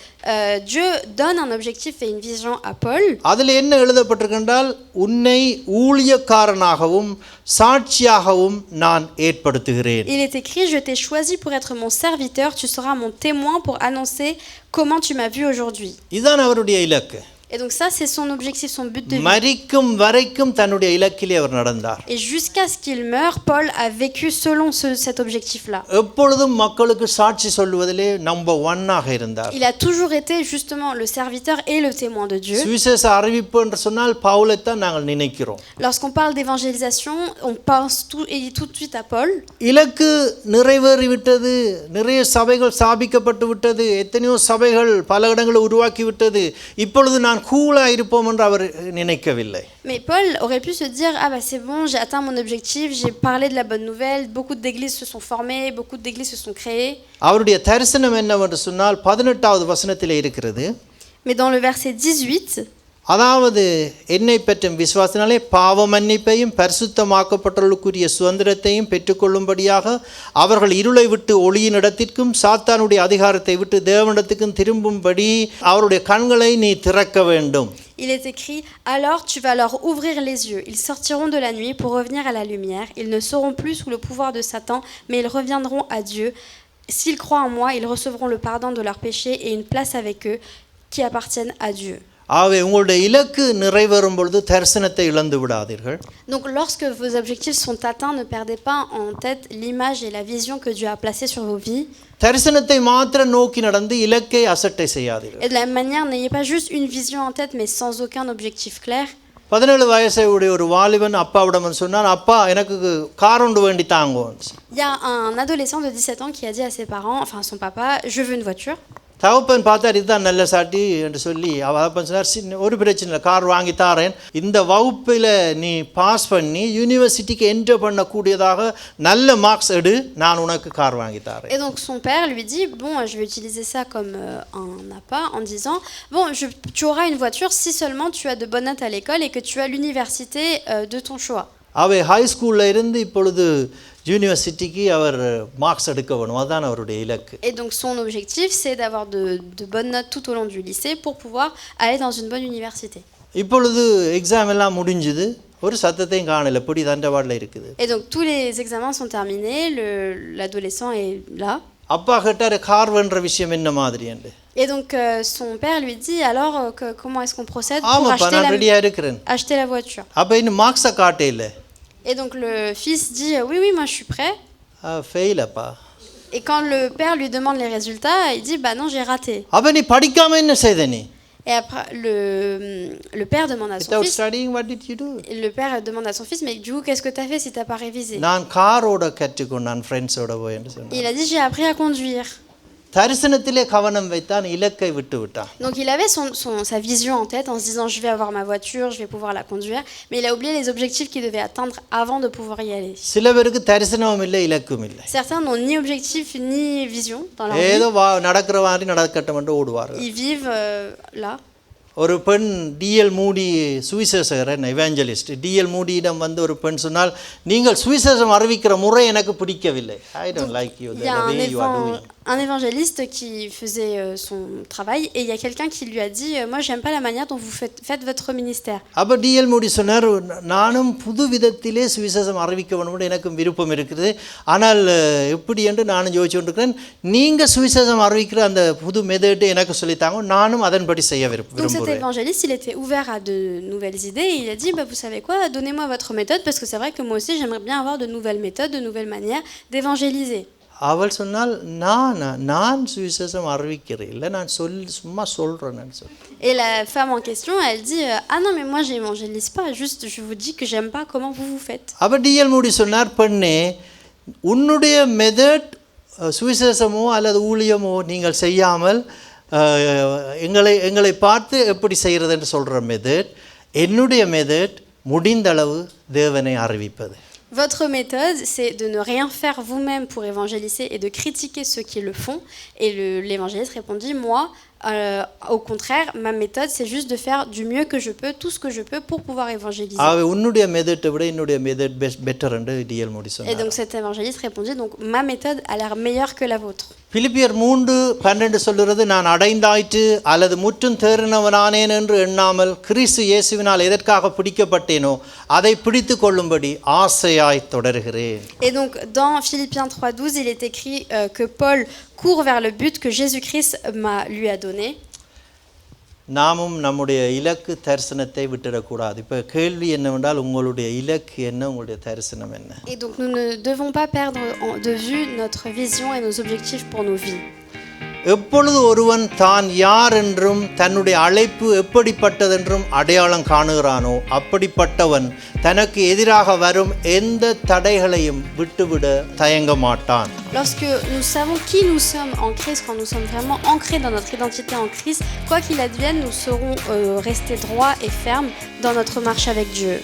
Dieu donne un objectif et une vision à Paul. அதில் என்ன எழுதப்பட்டிருக்கின்றால், உன்னை ஊழியக்காரனாகவும் சாட்சியாகவும் நான் ஏற்படுத்துகிறேன். Il est écrit, je t'ai choisi pour être mon serviteur, tu seras mon témoin pour annoncer comment tu m'as vu aujourd'hui. இதுதான் அவருடைய இலக்கு. Et donc ça, c'est son objectif, son but de vie. மரிக்கும் வரைக்கும் தன்னுடைய இலக்கிலே அவர் நடந்தார். Et jusqu'à ce qu'il meure, Paul a vécu selon cet objectif-là. எப்பொழுதும் மக்களுக்கு சாட்சி சொல்வதிலே நம்பர் 1ஆக இருந்தார். Il a toujours été justement le serviteur et le témoin de Dieu. சுவிசேஷ அறிவிப்பு என்று சொன்னால் பவுலைத்தான் நாங்கள் நினைக்கிறோம். Lorsqu'on parle d'évangélisation, on pense tout de suite à Paul. இலக்கு நிறைவேறிவிட்டது, நிறைய சபைகள் ஸ்தாபிக்கப்பட்டு விட்டது, எத்தனையோ சபைகள் பல இடங்களை உருவாக்கி விட்டது, இப்பொழுது நான் கூலா இருப்போம் என்று அவர் நினைக்கவில்லை. Mais Paul aurait pu se dire, ah bah c'est bon, j'ai atteint mon objectif, j'ai parlé de la bonne nouvelle, beaucoup d'églises se sont formées, beaucoup d'églises se sont créées. அவருடைய தரிசனம் என்னவென்று சொன்னால் 18வது வசனத்திலே இருக்கிறது. Mais dans le verset 18, அதாவது என்னை பற்றும் விசுவாசத்தினாலே பாவ மன்னிப்பையும் பரிசுத்தமாக்கப்பட்டவர்களுக்குரிய சுதந்திரத்தையும் பெற்றுக்கொள்ளும்படியாக அவர்கள் இருளை விட்டு ஒளியின் இடத்திற்கும் சாத்தானுடைய அதிகாரத்தை விட்டு தேவனிடத்துக்கும் திரும்பும்படி அவருடைய கண்களை நீ திறக்க வேண்டும். il est écrit, alors tu vas leur ouvrir les yeux, ils sortiront de la nuit pour revenir à la lumière, ils ne seront plus sous le pouvoir de Satan, mais ils reviendront à Dieu. S'ils croient en moi, ils recevront le pardon de leurs péchés et une place avec eux qui appartiennent à Dieu. ஆகவே உங்களுடைய இலக்கு நிறைவேறும் பொழுது தரிசனத்தை இழந்து விடாதீர்கள். Donc lorsque vos objectifs sont atteints, ne perdez pas en tête l'image et la vision que Dieu a placée sur vos vies. தரிசனத்தை மாத்திரம் நோக்கி நடந்து இலக்கை அசட்டை செய்யாதீர்கள். Et de la même manière, n'ayez pas juste une vision en tête mais sans aucun objectif clair. 17 வயசுடைய ஒரு வாலிபன் அப்பாவிடம் சொன்னான், அப்பா எனக்கு கார் ஒன்று வேண்டி தாங்கோ. Il y a un adolescent de 17 ans qui a dit à ses parents, enfin à son papa, je veux une voiture. தகப்பன் பார்த்தார், இதுதான் நல்ல சாட்டி என்று சொல்லி அவன் சொன்னார், ஒரு பிரச்சனை இல்லை, கார் வாங்கி தாரேன், இந்த வகுப்பில் நீ பாஸ் பண்ணி யூனிவர்சிட்டிக்கு என்டர் பண்ணக்கூடியதாக நல்ல மார்க்ஸ் எடு, நான் உனக்கு கார் வாங்கி தாரேன். Et donc son père lui dit, bon, je vais utiliser ça comme un appât en disant, bon, tu auras une voiture si seulement tu as de bonnes notes à l'école et que tu as l'université de ton choix. அவை ஹை ஸ்கூலில் இருந்து இப்பொழுது யூனிவர்சிட்டிக்கு அவர் மார்க்ஸ் எடுக்க வேணும், அதுதான் அவருடைய இலக்கு. Et donc son objectif, c'est d'avoir de bonnes notes tout au long du lycée pour pouvoir aller dans une bonne université. இப்பொழுது எக்ஸாம் எல்லாம் முடிஞ்சுது, ஒரு சத்தத்தையும் காணல, இப்படி தண்டவாடல இருக்குது. Et donc tous les examens sont terminés, l'adolescent est là. அப்பா கேட்டார், கார் வேண்ட விஷயம் என்ன மாதிரி என்று. Et donc son père lui dit, alors comment est-ce qu'on procède pour ஆமாப்பா, நான் ரெடியா இருக்கிறேன். acheter la voiture. அப்போ இன்னும் மார்க்ஸை காட்டே இல்லை. Et donc le fils dit, oui, moi je suis prêt. Fail அப்பா. Et quand le père lui demande les résultats, il dit, bah non, j'ai raté. அப்போ நீ படிக்காம என்ன செய்த நீ? Et après, le père demande à son Without fils, studying, what did you do? le père demande à son fils, mais du coup, qu'est-ce que tu as fait si tu n'as pas révisé? நான் காரோட கற்றுக்கொண்டான், ஃப்ரெண்ட்ஸோட போய் என்று சொன்னான். Il a dit, j'ai appris à conduire. தரிசனத்திலே கவனம் வைத்தான், இலக்கை விட்டு விட்டான். Donc il avait sa vision en tête en se disant, je vais avoir ma voiture, je vais pouvoir la conduire, mais il a oublié les objectifs qu'il devait atteindre avant de pouvoir y aller. சில பேருக்கு தரிசனமும் இல்லை, இலக்கும் இல்லை. Certains n'ont ni objectif ni vision dans leur ஏதோ vie. நடக்கிற மாதிரி நடக்கட்டும் என்று ஓடுவார்கள். Ils vivent là. ஒரு பெண் டிஎல் மூடி சுவிசேஷகர் எவாஞ்சலிஸ்ட் டிஎல் மூடியிடம் வந்து ஒரு பெண் சொன்னால், நீங்கள் சுவிசேஷம் அறிவிக்கிற முறை எனக்கு பிடிக்கவில்லை. I don't like you the way you are doing. Un évangéliste qui faisait son travail et il y a quelqu'un qui lui a dit, moi j'aime pas la manière dont vous faites votre ministère. அப்போ டிஎல் மூடி சொன்னார், நானும் புது விதத்திலே சுவிசேஷம் அறிவிக்க வேண்டும் எனக்கும் விருப்பம் இருக்குது, ஆனால் எப்படி என்று நானும் யோசிச்சு கொண்டிருக்கிறேன், நீங்கள் சுவிசேஷம் அறிவிக்கிற அந்த புது மெத்தட் எனக்கு சொல்லித்தாங்க, நானும் அதன்படி செய்ய விரும்புகிறேன். Donc cet évangéliste, il était ouvert à de nouvelles idées et il a dit, vous savez quoi, donnez-moi votre méthode parce que c'est vrai que moi aussi j'aimerais bien avoir de nouvelles méthodes, de nouvelles manières d'évangéliser. அவள் சொன்னால் நான் சுவிசேஷம் அறிவிக்கிறேன் இல்லை நான் சும்மா சொல்கிறேன்னு சொல்லி. Et la femme en question, elle dit ah non mais moi j'évangélise pas, juste je vous dis que j'aime pas comment vous faites. அப்போ டிஎல் மூடி சொன்னார், பெண்ணே உன்னுடைய மெதட் சுவிசேஷமோ அல்லது ஊழியமோ நீங்கள் செய்யாமல் எங்களை பார்த்து எப்படி செய்கிறது என்று சொல்கிற மெதட், என்னுடைய மெதட் முடிந்தளவு தேவனை அறிவிப்பது. Votre méthode, c'est de ne rien faire vous-même pour évangéliser et de critiquer ceux qui le font. Et l'évangéliste répondit, moi, au contraire, ma méthode, c'est juste de faire du mieux que je peux, tout ce que je peux pour pouvoir évangéliser. உன்னுடைய மெதட்டை விட என்னுடைய மெதட் பெட்டர் என்று டிஎல் மூடி சொன்னார். Et donc cet évangéliste répondit, donc ma méthode a l'air meilleure que la vôtre. பிலிப்பியர் 3:12 சொல்கிறது, நான் அடைந்தாயிற்று அல்லது முற்றும் தேறினவனானேன் என்று எண்ணாமல் கிறிஸ்து இயேசுவினால் எதற்காக பிடிக்கப்பட்டேனோ அதை பிடித்து கொள்ளும்படி ஆசையாய் தொடர்கிறேன். Et donc dans Philippiens 3:12, il est écrit que Paul court vers le but que Jésus-Christ lui a donné. நாமும் நம்முடைய இலக்கு தரிசனத்தை விட்டுடக்கூடாது. இப்போ கேள்வி என்னவென்றால், உங்களுடைய இலக்கு என்ன, உங்களுடைய தரிசனம் என்ன? Et donc nous ne devons pas perdre de vue notre vision et nos objectifs pour nos vies. எப்பொழுது ஒருவன் தான் யார் என்றும் தன்னுடைய அழைப்பு எப்படிப்பட்டதென்றும் அடையாளம் காணுகிறானோ அப்படிப்பட்டவன் தனக்கு எதிராக வரும் எந்த தடைகளையும் விட்டுவிட தயங்க மாட்டான். Lorsque nous savons qui nous sommes en Christ, quand nous sommes vraiment ancrés dans notre identité en Christ, quoi qu'il advienne, nous saurons rester droits et fermes dans notre marche avec Dieu.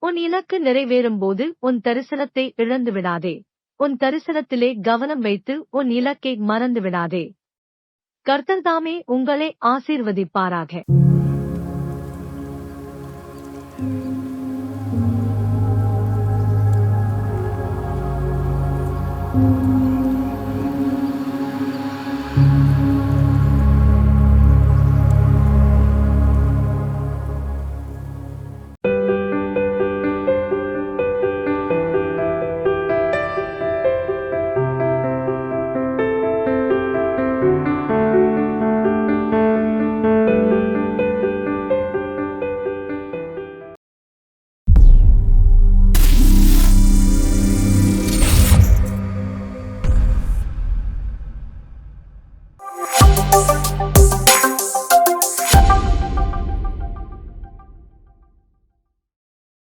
உன் இலக்கு நிறைவேறும் போது உன் தரிசனத்தை இழந்து விடாதே. உன் தரிசனத்திலே கவனம் வைத்து உன் இலக்கை மறந்து விடாதே. கர்த்தர் தாமே உங்களை ஆசீர்வதிப்பாராக.